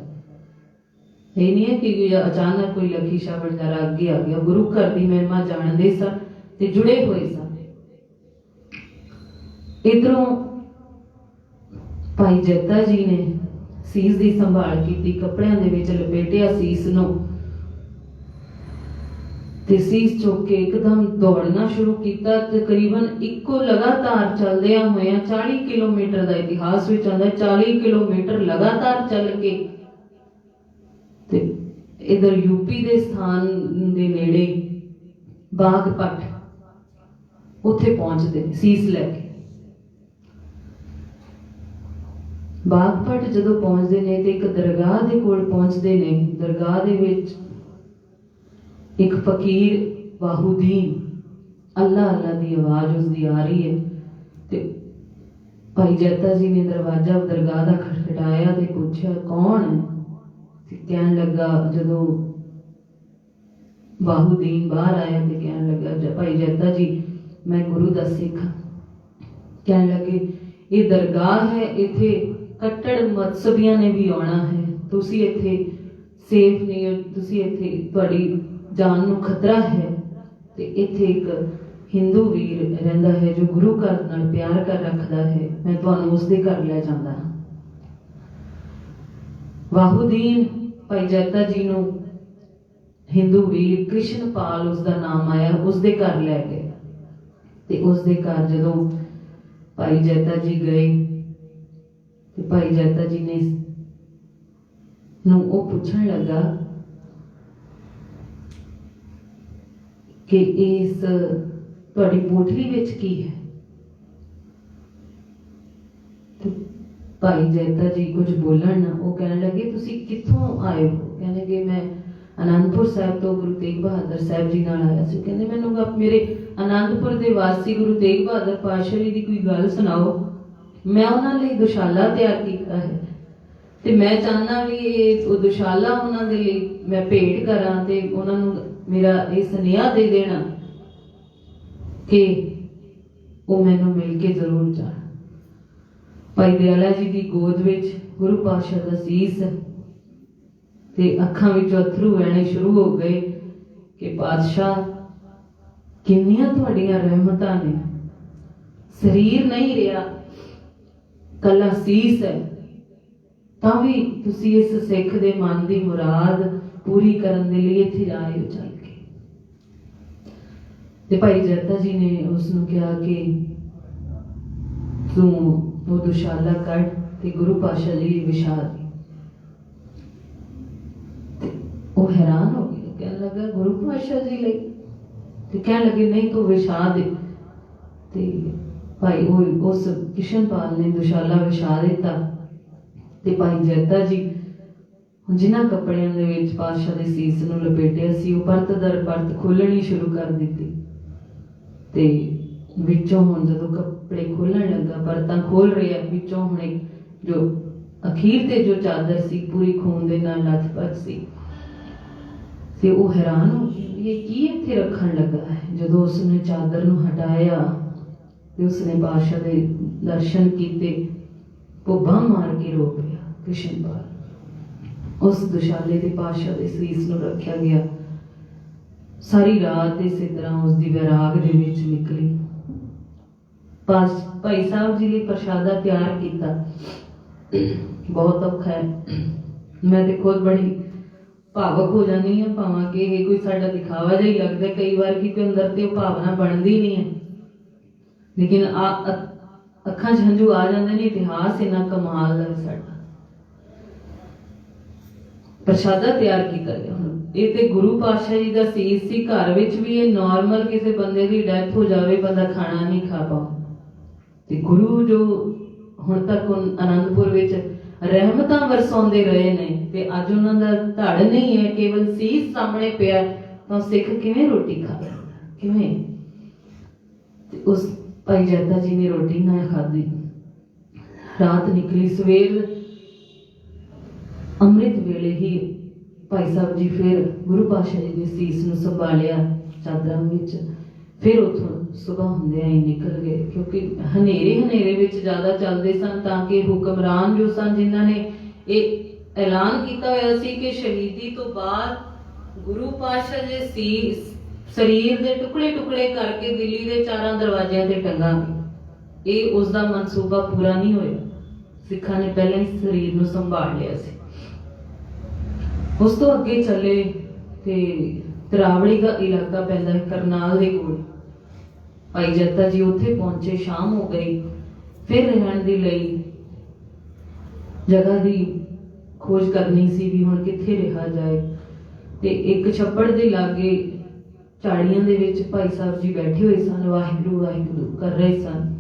ਇਹ ਨਹੀਂ ਹੈ ਕਿ ਅਚਾਨਕ ਕੋਈ ਲੱਖੀ ਸ਼ਾਹ ਵਣਜਾਰਾ ਅੱਗੇ ਆ ਗਿਆ, ਗੁਰੂ ਘਰ ਦੀ ਮਹਿਮਾ ਜਾਣਦੇ ਸਨ ਤੇ ਜੁੜੇ ਹੋਏ ਸਨ। ਇਧਰੋਂ ਭਾਈ ਜੈਤਾ ਜੀ ਨੇ ਸੀਸ ਦੀ ਸੰਭਾਲ ਕੀਤੀ, ਕੱਪੜਿਆਂ ਦੇ ਵਿੱਚ ਲਪੇਟਿਆ ਸੀਸ ਨੂੰ ਤੇ ਸੀਸ ਚੁੱਕ ਕੇ ਇੱਕਦਮ ਦੌੜਨਾ ਸ਼ੁਰੂ ਕੀਤਾ। ਤਕਰੀਬਨ ਇੱਕੋ ਲਗਾਤਾਰ ਚੱਲਦਿਆਂ ਹੋਇਆਂ 40 ਕਿਲੋਮੀਟਰ ਦਾ ਇਤਿਹਾਸ ਵਿੱਚ ਆਉਂਦਾ, 40 ਕਿਲੋਮੀਟਰ ਲਗਾਤਾਰ ਚੱਲ ਕੇ ਤੇ ਇਧਰ ਯੂਪੀ ਦੇ ਸਥਾਨ ਦੇ ਨੇੜੇ ਬਾਗਪਟ ਉੱਥੇ ਪਹੁੰਚਦੇ ਸੀਸ ਲੈ ਕੇ। ਬਾਗਪਟ ਜਦੋਂ ਪਹੁੰਚਦੇ ਨੇ ਤੇ ਇੱਕ ਦਰਗਾਹ ਦੇ ਕੋਲ ਪਹੁੰਚਦੇ ਨੇ। ਦਰਗਾਹ ਦੇ ਵਿੱਚ ਇੱਕ ਫਕੀਰ ਬਾਹੂਦੀਨ ਅੱਲਾ ਅੱਲਾ ਦੀ ਆਵਾਜ਼ ਉਸਦੀ ਆ ਰਹੀ ਹੈ ਤੇ ਭਾਈ ਜੈਤਾ ਜੀ ਨੇ ਦਰਵਾਜ਼ਾ ਦਰਗਾਹ ਦਾ ਖਟਖਟਾਇਆ ਤੇ ਪੁੱਛਿਆ ਕੌਣ ਹੈ। ਤੇ ਕਹਿਣ ਲੱਗਾ, ਜਦੋਂ ਬਾਹੂਦੀਨ ਬਾਹਰ ਆਇਆ ਤੇ ਕਹਿਣ ਲੱਗਾ, ਭਾਈ ਜੈਤਾ ਜੀ ਮੈਂ ਗੁਰੂ ਦਾ ਸਿੱਖ। ਕਹਿਣ ਲੱਗੇ ਇਹ ਦਰਗਾਹ ਹੈ, ਇੱਥੇ ਕੱਟੜ ਮਤਸਬੀਆਂ ਨੇ ਵੀ ਆਉਣਾ ਹੈ, ਤੁਸੀਂ ਇੱਥੇ ਸੇਫ ਨਹੀਂ ਹੋ, ਤੁਸੀਂ ਇੱਥੇ ਤੁਹਾਡੀ ਜਾਨ ਨੂੰ ਖਤਰਾ ਹੈ ਤੇ ਇੱਥੇ ਇੱਕ ਹਿੰਦੂ ਵੀਰ ਰਹਿੰਦਾ ਹੈ ਜੋ ਗੁਰੂ ਘਰ ਨਾਲ ਪਿਆਰ ਕਰ ਰੱਖਦਾ ਹੈ, ਮੈਂ ਤੁਹਾਨੂੰ ਉਸਦੇ ਘਰ ਲੈ ਜਾਂਦਾ ਹਾਂ। ਵਾਹੁਦੀਨ ਭਾਈ ਜੈਤਾ ਜੀ ਨੂੰ ਹਿੰਦੂ ਵੀਰ ਕ੍ਰਿਸ਼ਨਪਾਲ ਉਸਦਾ ਨਾਮ ਆਇਆ, ਉਸਦੇ ਘਰ ਲੈ ਗਏ। ਤੇ ਉਸਦੇ ਘਰ ਜਦੋਂ ਭਾਈ ਜੈਤਾ ਜੀ ਗਏ ਤੇ ਭਾਈ ਜੈਤਾ ਜੀ ਨੇ ਨੂੰ ਉਹ ਪੁੱਛਣ ਲੱਗਾ ਕਿ ਇਸ ਤੁਹਾਡੀ ਪੋਟਲੀ ਵਿੱਚ ਕੀ ਹੈ। ਤੇ ਭਾਈ ਜੈਤਾ ਜੀ ਕੁਝ ਬੋਲਣ ਨਾ, ਉਹ ਕਹਿਣ ਲੱਗੇ ਤੁਸੀਂ ਕਿੱਥੋਂ ਆਏ ਹੋ। ਕਹਿੰਦੇ ਕਿ ਮੈਂ ਆਨੰਦਪੁਰ ਸਾਹਿਬ ਤੋਂ ਗੁਰੂ ਤੇਗ ਬਹਾਦਰ ਸਾਹਿਬ ਜੀ ਨਾਲ ਆਇਆ ਸੀ। ਕਹਿੰਦੇ ਮੈਨੂੰ ਮੇਰੇ ਆਨੰਦਪੁਰ ਦੇ ਵਾਸੀ ਗੁਰੂ ਤੇਗ ਬਹਾਦਰ ਪਾਤਸ਼ਾਹ ਜੀ ਦੀ ਕੋਈ ਗੱਲ ਸੁਣਾਓ, ਮੈਂ ਉਹਨਾਂ ਲਈ ਦੁਸ਼ਾਲਾ ਤਿਆਰ ਕੀਤਾ ਹੈ ਤੇ ਮੈਂ ਚਾਹੁੰਦਾ ਵੀ ਉਹ ਦੁਸ਼ਾਲਾ ਉਹਨਾਂ ਦੇ ਲਈ ਮੈਂ ਭੇਟ ਕਰਾਂ ਤੇ ਉਹਨਾਂ ਨੂੰ ਮੇਰਾ ਇਹ ਸੁਨੇਹਾ ਦੇ ਦੇਣਾ ਕਿ ਉਹ ਮੈਨੂੰ ਮਿਲ ਕੇ ਜ਼ਰੂਰ ਜਾਣ। ਭਾਈ ਦਇਆਲਾ ਜੀ ਦੀ ਗੋਦ ਵਿੱਚ ਗੁਰੂ ਪਾਤਸ਼ਾਹ ਦਾ ਸੀਸ ਤੇ ਅੱਖਾਂ ਵਿੱਚੋਂ ਅਥਰੂ ਵਹਿਣੇ ਸ਼ੁਰੂ ਹੋ ਗਏ ਕਿ ਪਾਤਸ਼ਾਹ ਕਿੰਨੀਆਂ ਤੁਹਾਡੀਆਂ ਰਹਿਮਤਾਂ ਨੇ, ਸਰੀਰ ਨਹੀਂ ਰਿਹਾ, ਕੱਲਾ ਸੀਸ ਹੈ, ਤਾਂ ਵੀ ਤੁਸੀਂ ਇਸ ਸਿੱਖ ਦੇ ਮਨ ਦੀ ਮੁਰਾਦ ਪੂਰੀ ਕਰਨ ਦੇ ਲਈ ਇੱਥੇ ਆਏ ਹੋ ਚੱਲ ਕੇ। ਤੇ ਭਾਈ ਜੈਤਾ ਜੀ ਨੇ ਉਸ ਨੂੰ ਕਿਹਾ ਕਿ ਤੂੰ ਉਹ ਦੁਸ਼ਾਲਾ ਕੱਢ ਤੇ ਗੁਰੂ ਪਾਤਸ਼ਾਹ ਜੀ ਵਿਛਾ ਦੇ। ਉਹ ਹੈਰਾਨ ਹੋ ਗਏ, ਕਹਿਣ ਲੱਗਾ ਗੁਰੂ ਪਾਤਸ਼ਾਹ ਜੀ ਲਈ, ਤੇ ਕਹਿਣ ਲੱਗੇ ਨਹੀਂ ਤੂੰ ਵਿਛਾ ਦੇ। ਤੇ ਭਾਈ ਉਹ ਉਸ ਕਿਸ਼ਨਪਾਲ ਨੇ ਦੁਸ਼ਾਲਾ ਵਿਛਾ ਦਿੱਤਾ ਤੇ ਭਾਈ ਜੈਤਾ ਜੀ ਜਿਨ੍ਹਾਂ ਕੱਪੜਿਆਂ ਦੇ ਵਿੱਚ ਪਾਤਸ਼ਾਹ ਦੇ ਸੀਸ ਨੂੰ ਲਪੇਟਿਆ ਸੀ ਉਹ ਪਰਤ ਦਰ ਪਰਤ ਖੋਲਣੀ ਸ਼ੁਰੂ ਕਰ ਦਿੱਤੀ। ਤੇ ਵਿੱਚੋਂ ਹੁਣ ਜਦੋਂ ਕੱਪੜੇ ਖੋਲਣ ਲੱਗਾ, ਪਰਤਾਂ ਖੋਲ ਰਿਹਾ, ਵਿੱਚੋਂ ਹੁਣ ਜੋ ਅਖੀਰ ਤੇ ਜੋ ਚਾਦਰ ਸੀ ਪੂਰੀ ਖੂਨ ਦੇ ਨਾਲ ਲੱਥਪੱਥ ਸੀ। ਤੇ ਉਹ ਹੈਰਾਨ ਹੋ ਗਈ ਇਹ ਕੀ ਇੱਥੇ ਰੱਖਣ ਲੱਗਾ ਹੈ। ਜਦੋਂ ਉਸਨੇ ਚਾਦਰ ਨੂੰ ਹਟਾਇਆ ਤੇ ਉਸਨੇ ਪਾਤਸ਼ਾਹ ਦੇ ਦਰਸ਼ਨ ਕੀਤੇ, ਭੁੱਬਾਂ ਮਾਰ ਕੇ ਰੋ ਪਿਆ ਕ੍ਰਿਸ਼ਨਪਾਲ। ਉਸ ਦੁਸ਼ਾਲੇ ਤੇ ਪਾਤਸ਼ਾਹ ਦੇ ਸੀਸ ਨੂੰ ਰੱਖਿਆ ਗਿਆ। ਸਾਰੀ ਰਾਤ ਇਸੇ ਤਰ੍ਹਾਂ ਉਸਦੀ ਵੈਰਾਗ ਦੇ ਵਿੱਚ ਨਿਕਲੀ। ਭਾਈ ਸਾਹਿਬ ਜੀ ਲਈ ਪ੍ਰਸ਼ਾਦਾ ਤਿਆਰ ਕੀਤਾ, ਬਹੁਤ ਔਖਾ ਹੈ। ਮੈਂ ਤੇ ਖੁਦ ਬੜੀ ਭਾਵਕ ਹੋ ਜਾਂਦੀ ਹਾਂ, ਭਾਵਾਂ ਕਿ ਇਹ ਕੋਈ ਸਾਡਾ ਦਿਖਾਵਾ ਜਿਹਾ ਹੀ ਲੱਗਦਾ ਕਈ ਵਾਰ, ਕਿ ਅੰਦਰ ਤੇ ਉਹ ਭਾਵਨਾ ਬਣਦੀ ਨਹੀਂ ਹੈ, ਲੇਕਿਨ ਅੱਖਾਂ 'ਚ ਹੰਝੂ ਆ ਜਾਂਦੇ ਨੇ। ਇਤਿਹਾਸ ਇੰਨਾ ਕਮਾਲ ਦਾ ਸਾਡਾ। ਪ੍ਰਸ਼ਾਦਾ ਤਿਆਰ ਕੀਤਾ ਗਿਆ। ਹੁਣ ਇਹ ਤੇ ਗੁਰੂ ਪਾਤਸ਼ਾਹ ਜੀ ਦਾ ਸੀਸ ਸੀ। ਘਰ ਵਿੱਚ ਵੀ ਇਹ ਨਾਰਮਲ ਕਿਸੇ ਬੰਦੇ ਦੀ ਡੈਥ ਹੋ ਜਾਵੇ, ਬੰਦਾ ਖਾਣਾ ਨਹੀਂ ਖਾ ਪਾਉਂਦਾ, ਤੇ ਗੁਰੂ ਜੋ ਹੁਣ ਤੱਕ ਆਨੰਦਪੁਰ ਵਿੱਚ ਰਹਿਮਤਾਂ ਵਰਸਾਉਂਦੇ ਰਹੇ ਨੇ ਤੇ ਅੱਜ ਉਹਨਾਂ ਦਾ ਧੜ ਨਹੀਂ ਹੈ, ਕੇਵਲ ਸੀਸ ਸਾਹਮਣੇ ਪਿਆ, ਤਾਂ ਸਿੱਖ ਕਿਵੇਂ ਰੋਟੀ ਖਾ ਸਕਦਾ, ਕਿਵੇਂ। ਤੇ ਉਸ ਭਾਈ ਜੈਤਾ ਜੀ ਨੇ ਰੋਟੀ ਨਾ ਖਾਧੀ। ਰਾਤ ਨਿਕਲੀ, ਸਵੇਰ ਅੰਮ੍ਰਿਤ ਵੇਲੇ ਹੀ ਭਾਈ ਸਾਹਿਬ ਜੀ ਫਿਰ ਗੁਰੂ ਪਾਤਸ਼ਾਹ ਜੀ ਦੇ ਸੀਸ ਨੂੰ ਸੰਭਾਲਿਆ ਚਾਦਰਾਂ ਵਿੱਚ। ਫਿਰ ਉੱਥੋਂ ਸੁਬਾਹ ਹੁੰਦਿਆਂ ਹੀ ਨਿਕਲ ਗਏ, ਕਿਉਂਕਿ ਹਨੇਰੇ ਵਿੱਚ ਜ਼ਿਆਦਾ ਚੱਲਦੇ ਸਨ, ਤਾਂ ਕਿ ਹੁਕਮਰਾਨ ਜੋ ਸਨ ਜਿਨ੍ਹਾਂ ਨੇ ਇਹ ਐਲਾਨ ਕੀਤਾ ਹੋਇਆ ਸੀ ਕਿ ਸ਼ਹੀਦੀ ਤੋਂ ਬਾਅਦ ਗੁਰੂ ਪਾਤਸ਼ਾਹ ਜੀ ਸੀਸ ਸਰੀਰ ਦੇ ਟੁਕੜੇ ਟੁਕੜੇ ਕਰਕੇ ਦਿੱਲੀ ਦੇ 4 ਦਰਵਾਜ਼ਿਆਂ ਤੇ ਟੰਗਾਂਗੇ, ਇਹ ਉਸ ਦਾ ਮਨਸੂਬਾ ਪੂਰਾ ਨਹੀਂ ਹੋਇਆ। ਸਿੱਖਾਂ ਨੇ ਪਹਿਲਾਂ ਹੀ ਸਰੀਰ ਨੂੰ ਸੰਭਾਲ ਲਿਆ ਸੀ। ਉਸ ਤੋਂ ਅੱਗੇ ਚੱਲੇ ਤੇ ਤਰਾਵੜੀ ਦਾ ਇਲਾਕਾ ਪੈਂਦਾ ਹੈ ਕਰਨਾਲ ਦੇ ਕੋਲ। ਭਾਈ ਜੈਤਾ ਜੀ ਉੱਥੇ ਪਹੁੰਚੇ, ਸ਼ਾਮ ਹੋ ਗਈ। ਫਿਰ ਰਹਿਣ ਦੇ ਲਈ ਜਗ੍ਹਾ ਦੀ ਖੋਜ ਕਰਨੀ ਸੀ ਵੀ ਹੁਣ ਕਿੱਥੇ ਰਿਹਾ ਜਾਏ। ਤੇ ਇੱਕ ਛੱਪੜ ਦੇ ਲਾਗੇ ਝਾੜੀਆਂ ਦੇ ਵਿੱਚ ਭਾਈ ਸਾਹਿਬ ਜੀ ਬੈਠੇ ਹੋਏ ਸਨ, ਵਾਹਿਗੁਰੂ ਵਾਹਿਗੁਰੂ ਕਰ ਰਹੇ ਸਨ।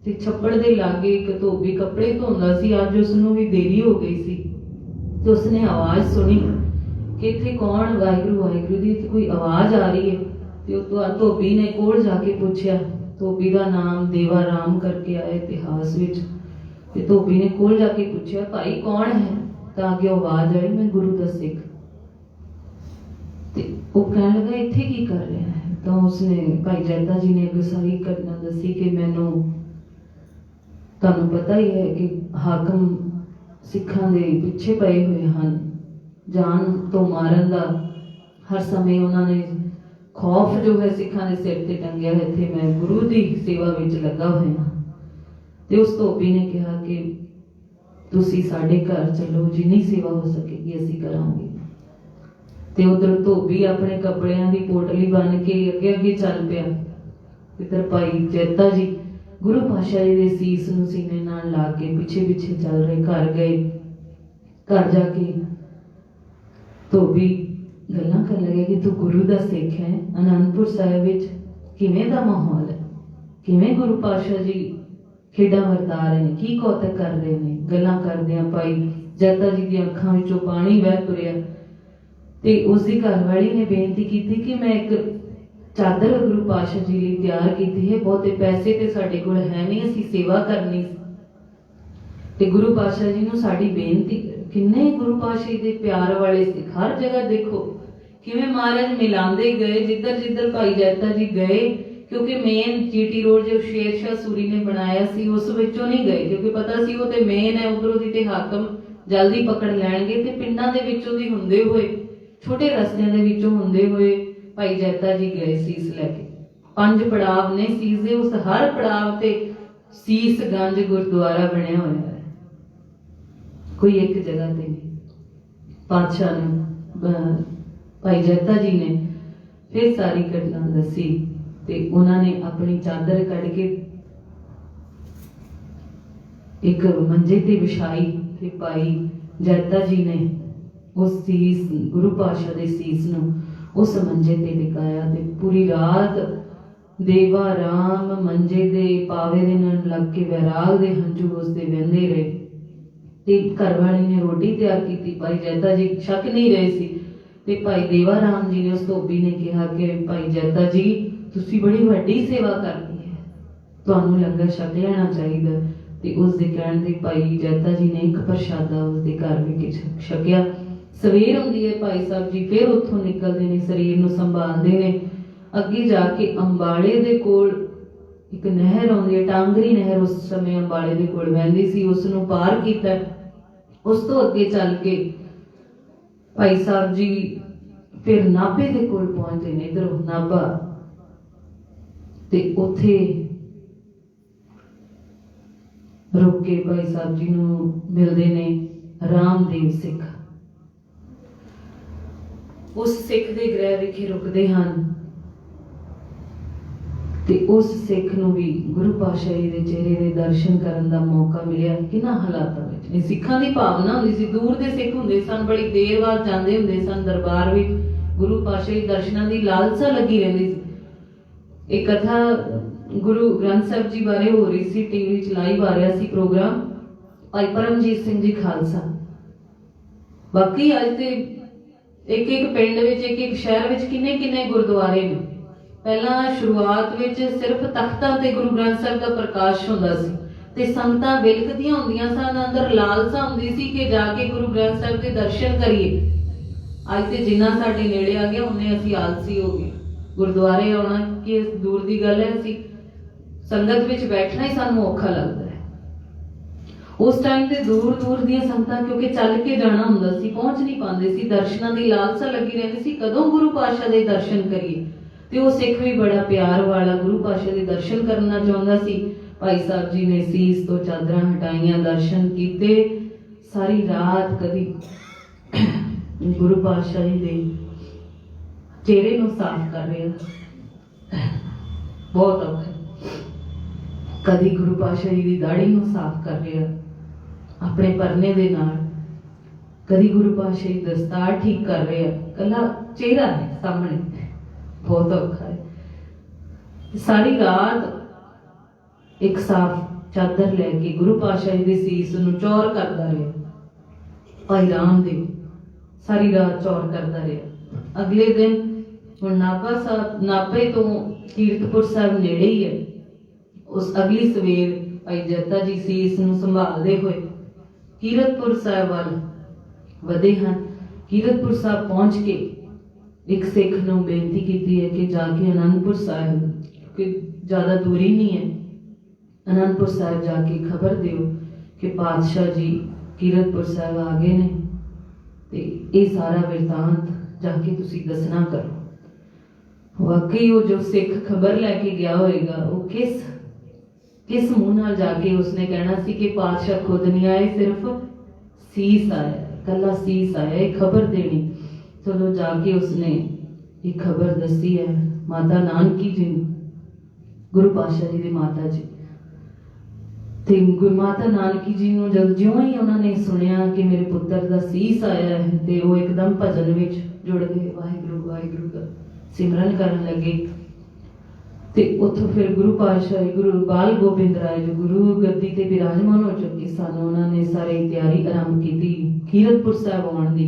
ਤੇ ਛੱਪੜ ਦੇ ਲਾਗੇ ਇੱਕ ਧੋਬੀ ਕੱਪੜੇ ਧੋਂਦਾ ਸੀ। ਅੱਜ ਉਸ ਨੂੰ ਵੀ ਦੇਰੀ ਹੋ ਗਈ ਸੀ ਤੇ ਉਸਨੇ ਆਵਾਜ਼ ਸੁਣੀ ਕਿ ਇੱਥੇ ਕੌਣ ਵਾਹਿਗੁਰੂ ਵਾਹਿਗੁਰੂ ਦੀ ਕੋਈ ਆਵਾਜ਼ ਆ ਰਹੀ ਹੈ। ਤੇ ਉਹ ਧੋਬੀ ਨੇ ਕੋਲ ਜਾ ਕੇ ਪੁੱਛਿਆ। ਧੋਬੀ ਦਾ ਨਾਮ ਦੇਵਾ ਰਾਮ ਕਰਕੇ ਆਇਆ ਇਤਿਹਾਸ ਵਿੱਚ। ਤੇ ਧੋਬੀ ਨੇ ਕੋਲ ਜਾ ਕੇ ਪੁੱਛਿਆ ਭਾਈ ਕੌਣ ਹੈ, ਤਾਂ ਅੱਗੇ ਆਵਾਜ਼ ਆਈ ਮੈਂ ਗੁਰੂ ਦਾ ਸਿੱਖ। ਤੇ ਉਹ ਕਹਿਣ ਲੱਗਾ ਇੱਥੇ ਕੀ ਕਰ ਰਿਹਾ ਹੈ। ਤਾਂ ਉਸਨੇ ਭਾਈ ਜੈਤਾ ਜੀ ਨੇ ਅੱਗੇ ਸਾਰੀ ਘਟਨਾ ਦੱਸੀ ਕਿ ਮੈਨੂੰ ਤੁਹਾਨੂੰ ਪਤਾ ਹੀ ਹੈ ਕਿ ਹਾਕਮ ਸਿੱਖਾਂ ਦੇ ਪਿੱਛੇ ਪਏ ਹੋਏ ਹਨ, ਜਾਨ ਤੋਂ ਮਾਰਨ ਦਾ ਹਰ ਸਮੇਂ ਉਹਨਾਂ ਨੇ खौफ जो है सिखां दे सिर ते टंगिया है, इत्थे मैं गुरु दी सेवा विच लगा होया। ते उस धोबी ने कहा कि तुसी साडे घर चलो, जिन्नी सेवा हो सकेगी असीं करांगे। ते उधर धोबी अपने कपड़ियां दी पोटली बन के अगे अगे चल पिया। इधर भाई जैता जी गुरु पातशाह जी दे सीस नूं सीने नाल ला के पिछे पिछे चल रहे। घर गए, घर जाके धोबी गल्लां करन लगे कि तू गुरु दा सिख है, आनंदपुर साहिब विच किवें दा माहौल है, किवें गुरु पातशाह जी खेडां वरता रहे ने, की कौतक कर रहे ने। गल्लां करदियां भाई जैता जी दी अखां विचों पानी वह तुरिया। ते उसदी घरवाली ने बेनती की कि मैं एक चादर गुरु पातशाह जी लिए तैयार की है, बहुते पैसे ते साडे कोल है नहीं, असीं सेवा करनी। ते गुरु पातशाह जी नूं साडी बेनती, किन्ने गुरु पातशाह जी दे प्यार वाले सिख, हर जगह देखो किवें महाराज मिलांदे गए। जिधर जिधर भाई जैता जी गए, क्योंकि मेन जीटी रोड जो शेरशाह सूरी ने बनाया सी उस विचों नहीं गए, क्योंकि पता सी वो ते मेन है, उधरों दी ते हाकम जल्दी पकड़ लैणगे। ते पिंडां दे विचों दी हुंदे होए, छोटे रस्तियां दे विचों हुंदे होए भाई जैता जी गए सीस लैके। 5 पड़ाव ने सीस दे, उस हर पड़ाव ते सीस गंज गुरुद्वारा बनया होया है, कोई एक जगह ते नहीं। पातशाह ने भाई जैता जी ने फिर सारी घटना दसी ते उन्होंने अपनी चादर कढ़ के एक मंजे ते विछाई ते भाई जैता जी ने उस सीस गुरु पातशाह दे सीस नूं उस मंजे ते टिकाया। ते पूरी रात देवा राम मंजे दे पावे दे नाल लग के वैराग दे हंझू उसदे वहंदे रहे। ते घरवाली ने रोटी तैयार की, भाई जैता जी शक नहीं रहे सी। ते भाई देवा राम जी ने उस धोबी ने कहा कि भाई जैता जी तुसी बड़ी वड्डी सेवा करनी है, तुहानू लंगर छक लेना चाहिए। ते उस दे कहण ते भाई जैता जी ने एक प्रशादा उस दे घर विच छकिया। सवेर हुंदी है, भाई साहब जी फिर उत्थों निकलते ने, शरीर नूं संभालते ने। अगे जाके अंबाले दे कोल एक नहर आउंदी है, टांगरी नहर उस समय अंबाले दे कोल वहंदी सी, उस नूं पार कीता। उस तो अगे चल के भाई साहब जी फिर नाभे दे कोल पहुंचते ने, इधरों नाभा। ते उथे रुक के भाई साहब जी नूं मिलदे ने रामदेव सिख। उस सिख दे गृह विखे रुकदे हन ते उस सिख नूं भी गुरु पातशाह जी दे चेहरे दे दर्शन करन दा मौका मिलिया। किन्ना हालातां विच सिखां दी भावना हुंदी सी, दूर दे सिख हुंदे सन, बड़ी देर बाद जांदे हुंदे सन दरबार विच, गुरु पातशाह जी दर्शनां दी लालसा लगी रहिंदी सी। एक कथा गुरु ग्रंथ साहिब जी बारे हो रही सी, टीवी च लाइव आ रहा सी प्रोग्राम, भाई परमजीत सिंह जी खालसा। बाकी अज ते एक एक पिंड विच, एक एक शहर विच किन्ने किन्ने गुरुद्वारे ने। पहला शुरुआत विच सिर्फ तख्तां ते गुरु ग्रंथ साहिब दा प्रकाश हुंदा सी ते संगतां विलकदियां हुंदियां सन, अंदर लालसा हुंदी सी कि जाके गुरु ग्रंथ साहिब दे दर्शन करिए। अज ते जिन्ना साडे नेड़े आ गया उन्ने असीं आलसी हो गए। गुरुद्वारे आउणा कि दूर दी गल है, असीं संगत विच बैठना ही सानूं औखा लगदा है। उस टाइम ते दूर दूर दियां संगतां क्योंकि चल के जाना हुंदा सी, पहुंच नहीं पांदे सी, दर्शनां दी लालसा लगी रहिंदी सी कदों गुरु पातशाह दे दर्शन करिए। ते वो सिख भी बड़ा प्यार वाला गुरु पातशाह दे दर्शन करना चाहुंदा सी। भाई साहब जी ने सीस तो चादरां हटाइयां, दर्शन कीते। सारी रात कदी गुरु पातशाह जी दे चेहरे नूं साफ कर रहे, बहुत औखा। कदी गुरु पातशाह जी दी दाढ़ी नूं साफ कर रहे अपने परने दे नाल, कदी गुरु पातशाह जी दस्तार ठीक कर रहे, कला चेहरा है सामने, बहुत औखा है। सारी रात एक साफ चादर लैके गुरु पातशाह जी दे सीस नूं चौर करदा रहा भाई रामदेव, सारी रात चौर करदा रहा। अगले दिन हुण नाभा साहब, नाभे तो कीरतपुर साहब नेड़े ही है, उस अगली सवेर भाई जैता जी सीस नूं संभालदे होए कीरतपुर साहब वाल वधे हन। कीरतपुर साहब पहुंच के एक सिख नूं बेनती की है कि जाके आनंदपुर साहिब, क्योंकि ज्यादा दूरी नहीं है, आनंदपुर साहिब जाके खबर दियो कि पातशाह जी कीरतपुर साहिब आ गए ने ते ये सारा वृतांत जाके तुसी दसना करो। वाकई वो जो सिख खबर लैके गया होएगा वो किस मुंह नाल जाके उसने कहना सी कि पातशाह खुद नहीं आए, सिर्फ सीस आया, कला सीस आया, एक खबर देनी। चलो जाके उसने ये खबर दसी है माता नानकी जी, गुरु पातशाह जी दी माता जी। ते माता नानकी जी नूं जद ज्यों ही उन्होंने सुनिया कि मेरे पुत्र दा सीस आया है ते वो एकदम भजन विच जुड़ गए, वाहिगुरू वाहिगुरू का सिमरन करन लगे। ते उथों फिर गुरु पातशाह गुरु बाल गोबिंद राय जो गुरु गद्दी ते विराजमान हो चुके सन, उन्होंने सारी तैयारी आरंभ की कीरतपुर साहब आउण दी।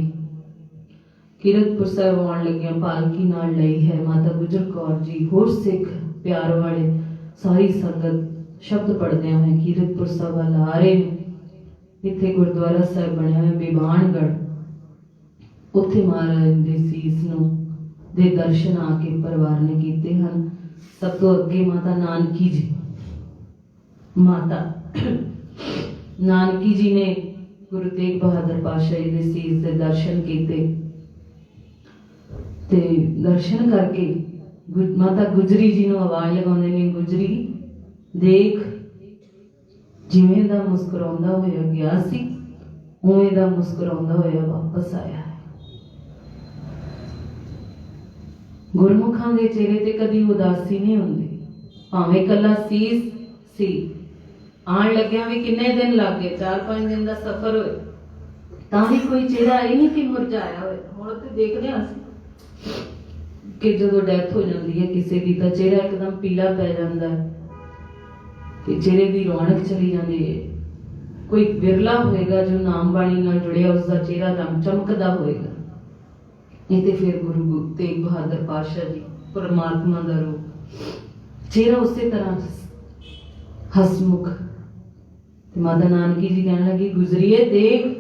कीरतपुर साहब आउण लगिया पालकी नाल लई है माता गुजर कौर जी, होर सिख प्यार वाले सारी संगत शब्द पढ़दे हुए कीरतपुर साहब वाल आ रहे हैं। इत्थे गुरुद्वारा साहब बनया है बेबानगढ़, उत्थे महाराज दे सीस नूं दे दर्शन आके परिवार ने कीते हैं। सब तो अगे माता नानकी जी, माता नानकी जी ने गुरु तेग बहादुर पातशाह जी दे सीस दे दर्शन कीते ते दर्शन करके माता गुजरी जी नूं आवाज लगाउंदे ने, गुजरी देख जिवें दा मुस्कुराउंदा होया गया सी उवें दा मुस्कुराउंदा होया वापस आया है। गुरमुखां दे चेहरे ते कदी उदासी नहीं हुंदी, भावें कला सीस सी। आण लग्या भी किन्ने दिन लग गए, 4-5 दिन दा सफर होए तां भी कोई चेहरा ही नहीं कि मुरझाया होए। हुण ते देखदे हां कि जदों डैथ हो जाती है किसी की तो चेहरा एकदम पीला पै जाता है कि चेहरे की रौनक चली जाती है। कोई विरला होएगा जो नाम बाणी नाल जुड़िया उसका चेहरा चमकदा होएगा, नहीं तो फिर गुरु तेग बहादुर पातशाह जी परमात्मा का रूप चेहरा उसी तरह हसमुख। माता नानकी जी कहने लगी गुजरिए देख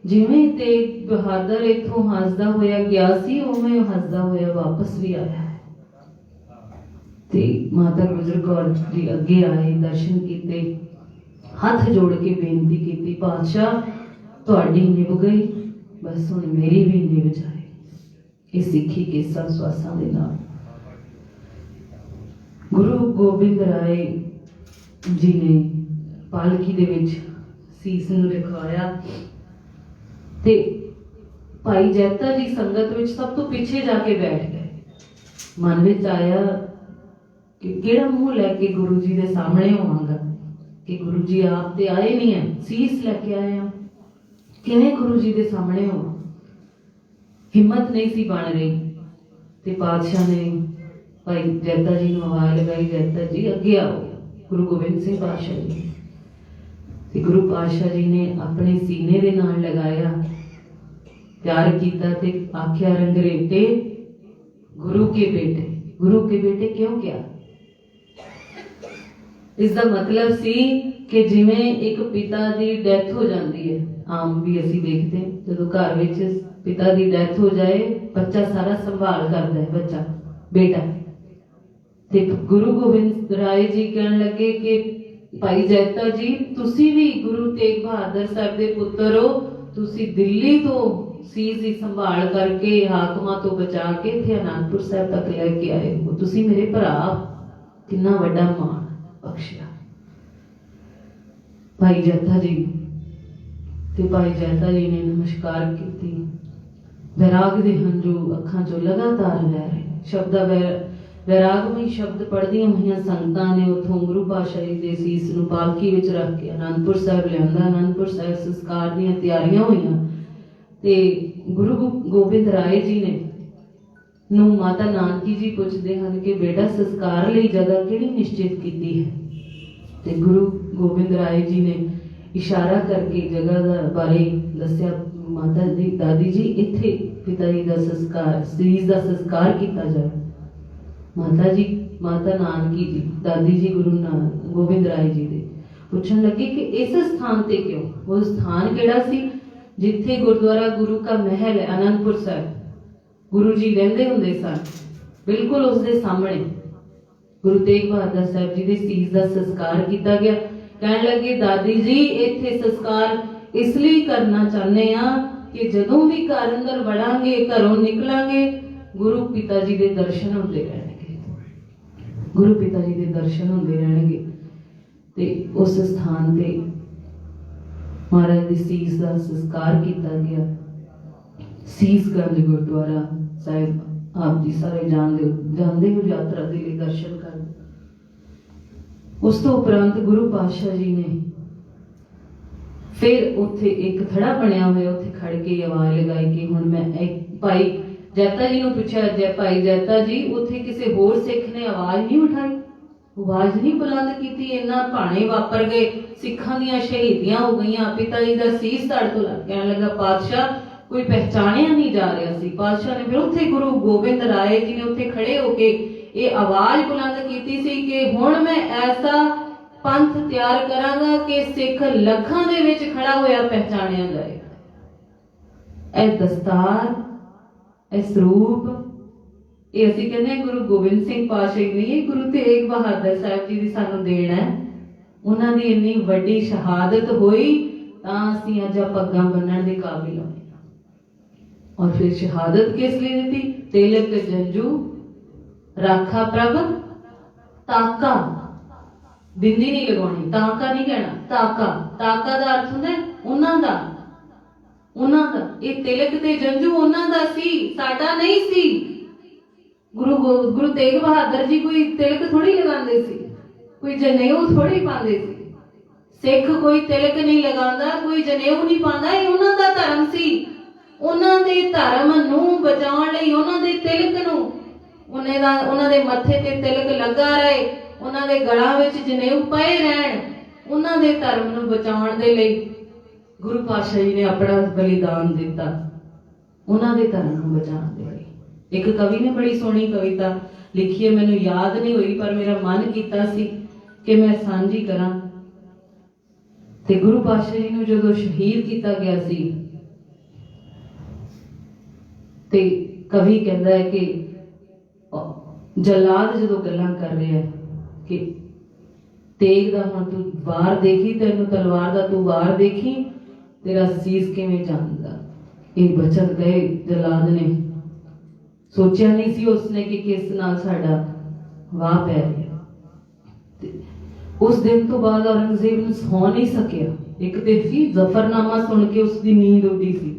जिवें तेग बहादुर इथों हसदा होया गया सी उवें हसदा होया वापस भी आया है। ते माता गुजर कौर जी अगे आए, दर्शन किते, हाथ जोड़ के बेनती की, पातशाह तुहाडी निभ गई, बस हुण मेरी भी निभ जाए। ये सिखी केसा स्वासां दे नाल गुरु गोबिंद राय जी ने पालकी दे विच सीस नूं रखवाया ते भाई जैता जी संगत विच सब तो पीछे जाके बैठ गए। मन विच आया कि केड़ा मुंह लैके गुरु जी दे सामने होवांगा कि गुरु जी आप ते आए नहीं है, सीस लैके आए हैं, किवें गुरु जी दे सामने होवां। हिम्मत नहीं सी बन रही ते पातशाह ने भाई जैता जी नूं आवाज़ लगाई, जैता जी अगे आओ। गुरु गोबिंद सिंह पातशाह जी ते गुरु पातशाह जी ने अपने सीने दे नाल लगाया, प्यार कीता ते आख्या रंगरेटे गुरु के बेटे। गुरु के बेटे क्यों क्या? इसका मतलब सी कि जिवें एक पिता की डेथ हो जाती है, आम भी असी देखते हैं जो घर विच पिता की डेथ हो जाए बच्चा सारा संभाल करता है, बच्चा बेटा। ते गुरु गोबिंद राय जी कहन लगे कि भाई जैता जी तुसी भी गुरु तेग बहादुर साहब दे पुत्र हो, तुसी दिल्ली तो सीस ही संभाल करके हाकमां तो बचा के थे आनंदपुर साहब तक लेके आए हो, तुसी मेरे भरा कितना वड्डा मान बख्शिया। भाई जैता जी ते भाई जैता जी ने नमस्कार की, वैराग दे हंझू अखां चों लगातार रह रहे। शब्द वैरागमई शब्द पढ़दियां हुई संगतां ने उथों गुरु पातशाह जी दे सीस नूं पालकी विच रख के आनंदपुर साहब लिआंदा। आनंदपुर साहब संस्कार दीयां तैयारियां होईयां ते गुरु गोबिंद राय जी ने नूं माता नानकी जी पुछदे हन कि बेटा संस्कार लई जगह किहड़ी निश्चित कीती है? ते गुरु गोबिंद राय जी ने इशारा करके जगह दा बारे दस्या, माता दी दादी जी इत्थे पिता जी दा संस्कार सीस दा संस्कार किया जाए। माता जी माता नानकी जी दादी जी गुरु गोबिंद राय जी दे पूछन लगे कि इस स्थान ते क्यों? वो स्थान केड़ा सी जिथे गुरुद्वारा गुरु का महल है आनंदपुर साहब, गुरु जी रहंदे हुंदे सन, बिल्कुल उसके सामने गुरु तेग बहादुर साहब जी दे सीस दा संस्कार किया गया। कहन लगे दादी जी इत्थे संस्कार इसलिए करना चाहते हैं कि जदों भी घर अंदर वड़ांगे घरों निकलांगे ਗੁਰੂ ਪਿਤਾ ਜੀ ਦੇ ਦਰਸ਼ਨ ਹੁੰਦੇ ਰਹਿਣਗੇ, ਗੁਰੂ ਪਿਤਾ ਜੀ ਦੇ ਦਰਸ਼ਨ ਹੁੰਦੇ ਰਹਿਣਗੇ। ਤੇ ਉਸ ਸਥਾਨ ਤੇ ਮਹਾਰਾਜ ਦੀ ਸੀਸ ਦਾ ਸੰਸਕਾਰ ਕੀਤਾ ਗਿਆ। ਸੀਸਗੰਜ ਗੁਰਦੁਆਰਾ ਸਾਹਿਬ ਆਪ ਜੀ ਸਾਰੇ ਜਾਂਦੇ ਹੋ ਯਾਤਰਾ ਦੇ ਲਈ ਦਰਸ਼ਨ ਕਰਨ। ਉਸ ਤੋਂ ਉਪਰੰਤ ਗੁਰੂ ਪਾਤਸ਼ਾਹ ਜੀ ਨੇ ਫਿਰ ਉੱਥੇ ਇੱਕ ਥੜਾ ਬਣਿਆ ਹੋਇਆ, ਉੱਥੇ ਖੜ ਕੇ ਆਵਾਜ਼ ਲਗਾਈ ਕਿ ਹੁਣ ਮੈਂ ਭਾਈ ਜੈਤਾ ਜੀ ਨੂੰ ਪੁੱਛਿਆ, ਜੈ ਭਾਈ ਜੈਤਾ ਜੀ, ਉੱਥੇ ਕਿਸੇ ਹੋਰ ਸਿੱਖ ਨੇ ਆਵਾਜ਼ ਨਹੀਂ ਉਠਾਈ, ਆਵਾਜ਼ ਨਹੀਂ ਬੁਲੰਦ ਕੀਤੀ? ਇੰਨਾ ਭਾਣੇ ਵਾਪਰ ਗਏ, ਸਿੱਖਾਂ ਦੀਆਂ ਸ਼ਹੀਦੀਆਂ ਹੋ ਗਈਆਂ, ਪਿਤਾ ਜੀ ਦਾ ਸੀਸ ਧੜ ਤੋਂ ਲੱਗ, ਕਹਿਣ ਲੱਗਾ ਪਾਤਸ਼ਾਹ ਕੋਈ ਪਹਿਚਾਣਿਆ ਨਹੀਂ ਜਾ ਰਿਹਾ ਸੀ। ਪਾਤਸ਼ਾਹ ਨੇ ਫਿਰ ਉੱਥੇ ਗੁਰੂ ਗੋਬਿੰਦ ਰਾਏ ਜੀ ਨੇ ਉੱਥੇ ਖੜੇ ਹੋ ਕੇ ਇਹ ਆਵਾਜ਼ ਬੁਲੰਦ ਕੀਤੀ ਸੀ ਕਿ ਹੁਣ ਮੈਂ ਐਸਾ ਪੰਥ ਤਿਆਰ ਕਰਾਂਗਾ ਕਿ ਸਿੱਖ ਲੱਖਾਂ ਦੇ ਵਿੱਚ ਖੜਾ ਹੋਇਆ ਪਹਿਚਾਣਿਆ ਜਾਏ। ਇਹ ਦਸਤਾਰ, ਇਹ ਸਰੂਪ, ਇਹ ਅਸੀਂ ਕਹਿੰਦੇ ਗੁਰੂ ਗੋਬਿੰਦ ਸਿੰਘ ਪਾਤਸ਼ਾਹ ਨਹੀਂ, ਇਹ ਗੁਰੂ ਤੇਗ ਬਹਾਦਰ ਸਾਹਿਬ ਜੀ ਦੀ ਸਾਨੂੰ ਦੇਣ ਹੈ। ਉਹਨਾਂ ਦੀ ਇੰਨੀ ਵੱਡੀ ਸ਼ਹਾਦਤ ਹੋਈ ਤਾਂ ਅਸੀਂ ਅੱਜ ਪੱਗਾਂ ਬੰਨਣ ਦੇ ਕਾਬਿਲ ਹੋਏ। और फिर शहादत किस लिए दी? तिलक जंजू राखा प्रभ ताका, बिंदी नहीं लगानी, ताका नहीं कहना, ताका, ताका दा अर्थ हुंदा उन्हां दा, उन्हां दा। ये तिलक ते जंजू उन्हां दा सी, साडा नहीं सी। गुरु तेग बहादुर जी कोई तिलक थोड़ी लगांदे सी, कोई जनेऊ थोड़ी पांदे सी। सिख कोई तिलक नहीं लगांदा, कोई जनेऊ नहीं पांदा, ये उन्हां दा धर्म सी। ਉਹਨਾਂ ਦੇ ਧਰਮ ਨੂੰ ਬਚਾਉਣ ਲਈ ਉਹਨਾਂ ਦੇ ਤਿਲਕ ਨੂੰ, ਉਹਨਾਂ ਦੇ ਮੱਥੇ ਤੇ ਤਿਲਕ ਲੱਗਾ ਰਹੇ, ਉਹਨਾਂ ਦੇ ਗਲਾਂ ਵਿੱਚ ਜਨੇਊ ਪਏ ਰਹਿਣ, ਉਹਨਾਂ ਦੇ ਧਰਮ ਨੂੰ ਬਚਾਉਣ ਦੇ ਲਈ ਗੁਰੂ ਪਾਤਸ਼ਾਹ ਜੀ ਨੇ ਆਪਣਾ ਬਲੀਦਾਨ ਦਿੱਤਾ, ਉਹਨਾਂ ਦੇ ਧਰਮ ਨੂੰ ਬਚਾਉਣ ਦੇ ਲਈ। ਇੱਕ ਕਵੀ ਨੇ ਬੜੀ ਸੋਹਣੀ ਕਵਿਤਾ ਲਿਖੀ ਹੈ, ਮੈਨੂੰ ਯਾਦ ਨਹੀਂ ਹੋਈ ਪਰ ਮੇਰਾ ਮਨ ਕੀਤਾ ਸੀ ਕਿ ਮੈਂ ਸਾਂਝੀ ਕਰਾਂ। ਤੇ ਗੁਰੂ ਪਾਤਸ਼ਾਹ ਜੀ ਨੂੰ ਜਦੋਂ ਸ਼ਹੀਦ ਕੀਤਾ ਗਿਆ ਸੀ ਤੇ ਕਵੀ ਕਹਿੰਦਾ ਹੈ ਕਿ ਜਲਾਦ ਜਦੋਂ ਗੱਲਾਂ ਕਰ ਰਿਹਾ ਕਿ ਤੇਗ ਦਾ ਹੁਣ ਤੂੰ ਵਾਰ ਦੇਖੀ, ਤੈਨੂੰ ਤਲਵਾਰ ਦਾ ਤੂੰ ਵਾਰ ਦੇਖੀ, ਤੇਰਾ ਸੀਸ ਕਿਵੇਂ ਜਾਂਦਾ। ਇਹ ਬਚਨ ਗਏ ਜਲਾਦ ਨੇ, ਸੋਚਿਆ ਨਹੀਂ ਸੀ ਉਸਨੇ ਕਿ ਕਿਸ ਨਾਲ ਸਾਡਾ ਵਾਹ ਪੈ ਰਿਹਾ। ਤੇ ਉਸ ਦਿਨ ਤੋਂ ਬਾਅਦ ਔਰੰਗਜ਼ੇਬ ਨੂੰ ਸੌ ਨਹੀਂ ਸਕਿਆ। ਇੱਕ ਤੇ ਸੀ ਜ਼ਫਰਨਾਮਾ ਸੁਣ ਕੇ ਉਸਦੀ ਨੀਂਦ ਉੱਡੀ ਸੀ,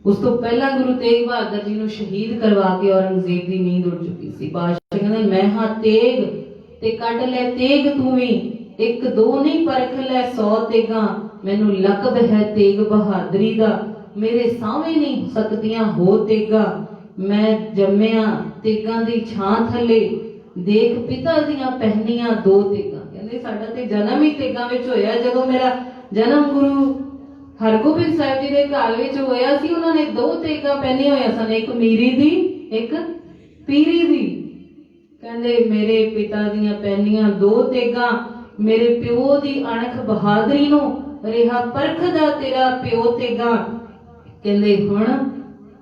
ਉਸ ਤੋਂ ਪਹਿਲਾਂ ਗੁਰੂ ਤੇਗ ਬਹਾਦਰ ਜੀ ਨੂੰ ਸ਼ਹੀਦ ਕਰਵਾ ਕੇ ਔਰੰਗਜ਼ੇਬ ਦੀ ਨੀਂਦ ਉੱਡ ਚੁੱਕੀ ਸੀ। ਬਾਦਸ਼ਾਹ ਕਹਿੰਦਾ ਮੈਂ ਹਾਂ ਤੇਗ ਤੇ ਕੱਢ ਲੈ ਤੇਗ ਤੂੰ ਵੀ, ਇੱਕ ਦੋ ਨਹੀਂ ਪਰਖ ਲੈ 100 ਤੇਗਾਂ, ਮੈਨੂੰ ਲਕਬ ਹੈ ਤੇਗ ਬਹਾਦਰੀ ਦਾ, ਮੇਰੇ ਸਾਹਵੇਂ ਨਹੀਂ ਸਕਦੀਆਂ ਹੋ ਤੇਗਾਂ, ਮੈਂ ਜੰਮਿਆ ਤੇਗਾਂ ਦੀ ਛਾਂ ਥੱਲੇ, ਦੇਖ ਪਿਤਾ ਦੀਆਂ ਪਹਿਨੀਆਂ 2 ਤੇਗਾਂ। ਕਹਿੰਦੇ ਸਾਡਾ ਤੇ ਜਨਮ ਹੀ ਤੇਗਾਂ ਵਿੱਚ ਹੋਇਆ। ਜਦੋਂ ਮੇਰਾ ਜਨਮ ਗੁਰੂ ਹਰਗੋਬਿੰਦ ਸਾਹਿਬ ਜੀ ਦੇ ਘਰ ਵਿੱਚ ਹੋਇਆ ਸੀ, ਉਹਨਾਂ ਨੇ 2 ਤੇਗਾਂ ਪਹਿਨੀਆਂ ਹੋਈਆਂ ਸਨ, ਇੱਕ ਮੀਰੀ ਦੀ, ਇੱਕ ਪੀਰੀ ਦੀ। ਕਹਿੰਦੇ ਮੇਰੇ ਪਿਤਾ ਦੀਆਂ ਪਹਿਨੀਆਂ 2 ਤੇਗਾਂ, ਮੇਰੇ ਪਿਓ ਦੀ ਅਣਖ ਬਹਾਦਰੀ ਨੂੰ ਰਿਹਾ ਪਰਖਦਾ ਤੇਰਾ ਪਿਓ ਤੇਗਾਂ। ਕਹਿੰਦੇ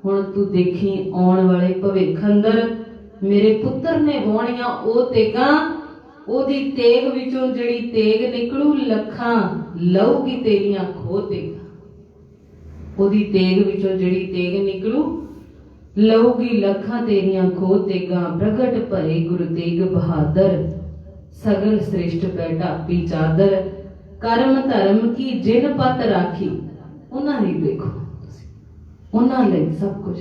ਹੁਣ ਤੂੰ ਦੇਖੀ ਆਉਣ ਵਾਲੇ ਭਵਿੱਖ ਅੰਦਰ ਮੇਰੇ ਪੁੱਤਰ ਨੇ ਵਾਹੁਣੀਆਂ ਉਹ ਤੇਗਾਂ, ਉਹਦੀ ਤੇਗ ਵਿੱਚੋਂ ਜਿਹੜੀ ਤੇਗ ਨਿਕਲੂ ਲੱਖਾਂ ਲਊਗੀ ਤੇਰੀਆਂ ਖੋ ਤੇਗਾਂ, ਉਹਦੀ ਤੇਗ ਵਿੱਚੋਂ ਜਿਹੜੀ ਤੇਗ ਨਿਕਲੂ ਲਊਗੀ ਲੱਖਾਂ ਤੇਰੀਆਂ ਖੋ ਤੇਗਾਂ। ਪ੍ਰਗਟ ਭਏ ਗੁਰੂ ਤੇਗ ਬਹਾਦਰ, ਸਗਲ ਸ੍ਰਿਸ਼ਟ ਪੈ ਢਾਪੀ ਚਾਦਰ, ਕਰਮ ਧਰਮ ਕੀ ਜਿਨ ਪਤ ਰਾਖੀ। ਉਹਨਾਂ ਦੀ ਦੇਖੋ, ਉਹਨਾਂ ਲਈ ਸਭ ਕੁਝ।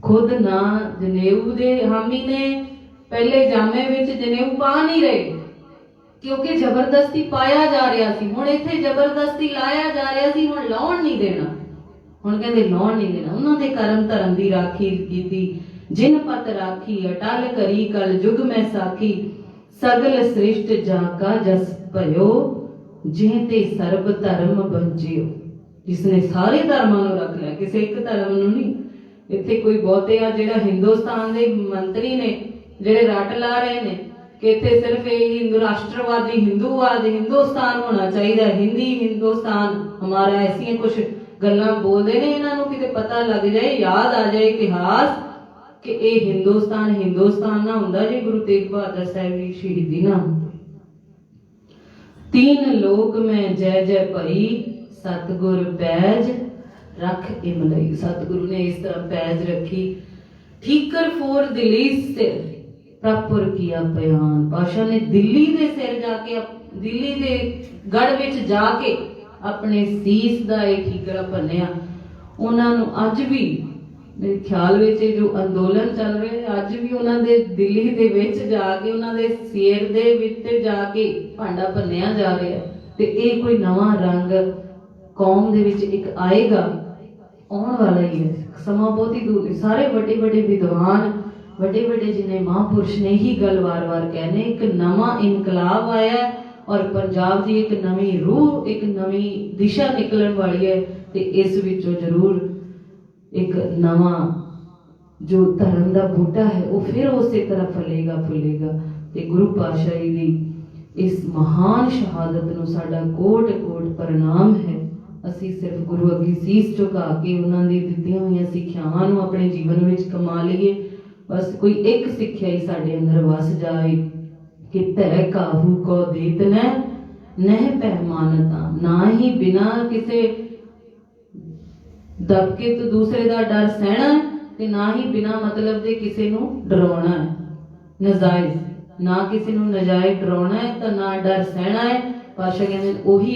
ਖੁਦ ਨਾ ਜਨੇਊ ਦੇ ਹਾਮੀ ਨੇ, ਪਹਿਲੇ ਜਾਮੇ ਵਿੱਚ ਜਨੇਊ ਪਾ ਨਹੀਂ ਰਹੇ ਕਿਉਂਕਿ ਜ਼ਬਰਦਸਤੀ ਪਾਇਆ ਜਾ ਰਿਹਾ ਸੀ। ਹੁਣ ਇੱਥੇ ਜ਼ਬਰਦਸਤੀ ਲਾਇਆ ਜਾ ਰਿਹਾ ਸੀ, ਹੁਣ ਲਾਉਣ ਨਹੀਂ ਦੇਣਾ। ਹੁਣ ਕਹਿੰਦੇ ਲਾਉਣ ਨਹੀਂ ਦੇਣਾ। ਉਹਨਾਂ ਦੇ ਕਰਮ ਧਰਮ ਦੀ ਰਾਖੀ ਕੀਤੀ, ਜਿਨ ਪਤ ਰਾਖੀ ਅਟਲ ਕਰੀ ਕਲ ਜੁਗ ਮੈਂ ਸਾਖੀ, ਸਗਲ ਸ੍ਰਿਸ਼ਟ ਜਾ ਕਾ ਜਸ ਭਇਓ, ਜਿਹ ਤੇ ਸਰਬ ਧਰਮ ਬੰਜਿਓ। ਜਿਸਨੇ ਸਾਰੇ ਧਰਮਾਂ ਨੂੰ ਰੱਖ ਲਿਆ, ਕਿਸੇ ਇੱਕ ਧਰਮ ਨੂੰ ਨਹੀਂ। ਇੱਥੇ ਕੋਈ ਬਹੁਤੇ ਆ ਜਿਹੜਾ ਹਿੰਦੁਸਤਾਨ ਦੇ ਮੰਤਰੀ ਨੇ ਜਿਹੜੇ ਰੱਟ ਲਾ ਰਹੇ ਨੇ ਕਿ ਇੱਥੇ ਸਿਰਫ ਇਹ ਹਿੰਦੂ ਰਾਸ਼ਟਰਵਾਦੀ ਹਿੰਦੂਵਾਦ ਹਿੰਦੁਸਤਾਨ ਹੋਣਾ ਚਾਹੀਦਾ, ਹਿੰਦੀ ਹਿੰਦੁਸਤਾਨ ਹਮਾਰਾ, ਐਸੀਆਂ ਕੁਝ ਗੱਲਾਂ ਬੋਲਦੇ ਨੇ। ਇਹਨਾਂ ਨੂੰ ਕਿਤੇ ਪਤਾ ਲੱਗ ਜਾਏ, ਯਾਦ ਆ ਜਾਏ ਇਤਿਹਾਸ ਕਿ ਇਹ ਹਿੰਦੁਸਤਾਨ ਨਾ ਹੁੰਦਾ ਜੇ ਗੁਰੂ ਤੇਗ ਬਹਾਦਰ ਸਾਹਿਬ ਦੀ ਸ਼ਹੀਦੀ ਨਾ ਹੁੰਦੀ। 3 ਲੋਕ ਮੈਂ ਜੈ ਜੈ ਭਈ, ਸਤਿਗੁਰ ਪੈਜ ਰੱਖ ਇਮਲਈ। ਸਤਿਗੁਰੂ ਨੇ ਇਸ ਤਰ੍ਹਾਂ ਪੈਜ ਰੱਖੀ ठीकर फोर दिल्ली सिर प्रपुर किया बयान। पातशाह ने दिल्ली दे सिर जाके दिल्ली दे गढ़ विच जाके अपने सीस दा ये ठीकरा भन्निया। उन्हां नूं अज भी मेरे ख्याल विच जो अंदोलन चल रहे अज भी उन्हां दे दिल्ली दे विच जाके उन्हां दे सिर दे विच जाके भांडा भन्निया जा रहा है। ते ये कोई नवा रंग कौम दे विच एक आएगा, आने वाला ही है, समा बहुत ही दूर। सारे बड़े बड़े विद्वान बड़े बड़े जिन्हें महापुरुष ने ही गल वार वार कहने, एक नवा इनकलाब आया है और पंजाब की एक नवी रूह एक नवी दिशा निकलने वाली है। ते इस विचों जरूर एक नवा जो धर्म का बूटा है वो फिर उस तरह फलेगा फुलेगा। ते गुरु पातशाही दी इस महान शहादत नूं साडा कोट कोट प्रणाम है। असी सिर्फ गुरु अगे सीस झुका के उन्हां दी दित्तियां होईयां सिक्ख्यावां नूं अपने जीवन विच कमा लईए। बस कोई एक सिक्ख्या ही साडे अंदर वस जाए कि तै काहू को देत नह पैमानता, ना ही बिना किसे दबके तो दूसरे का डर सहना है ते ना ही बिना मतलब दे किसी नूं डराउणा है नजायज, ना किसी नूं नजायज डराउणा है तो ना डर सहना है। पातशाह कहंदे ओही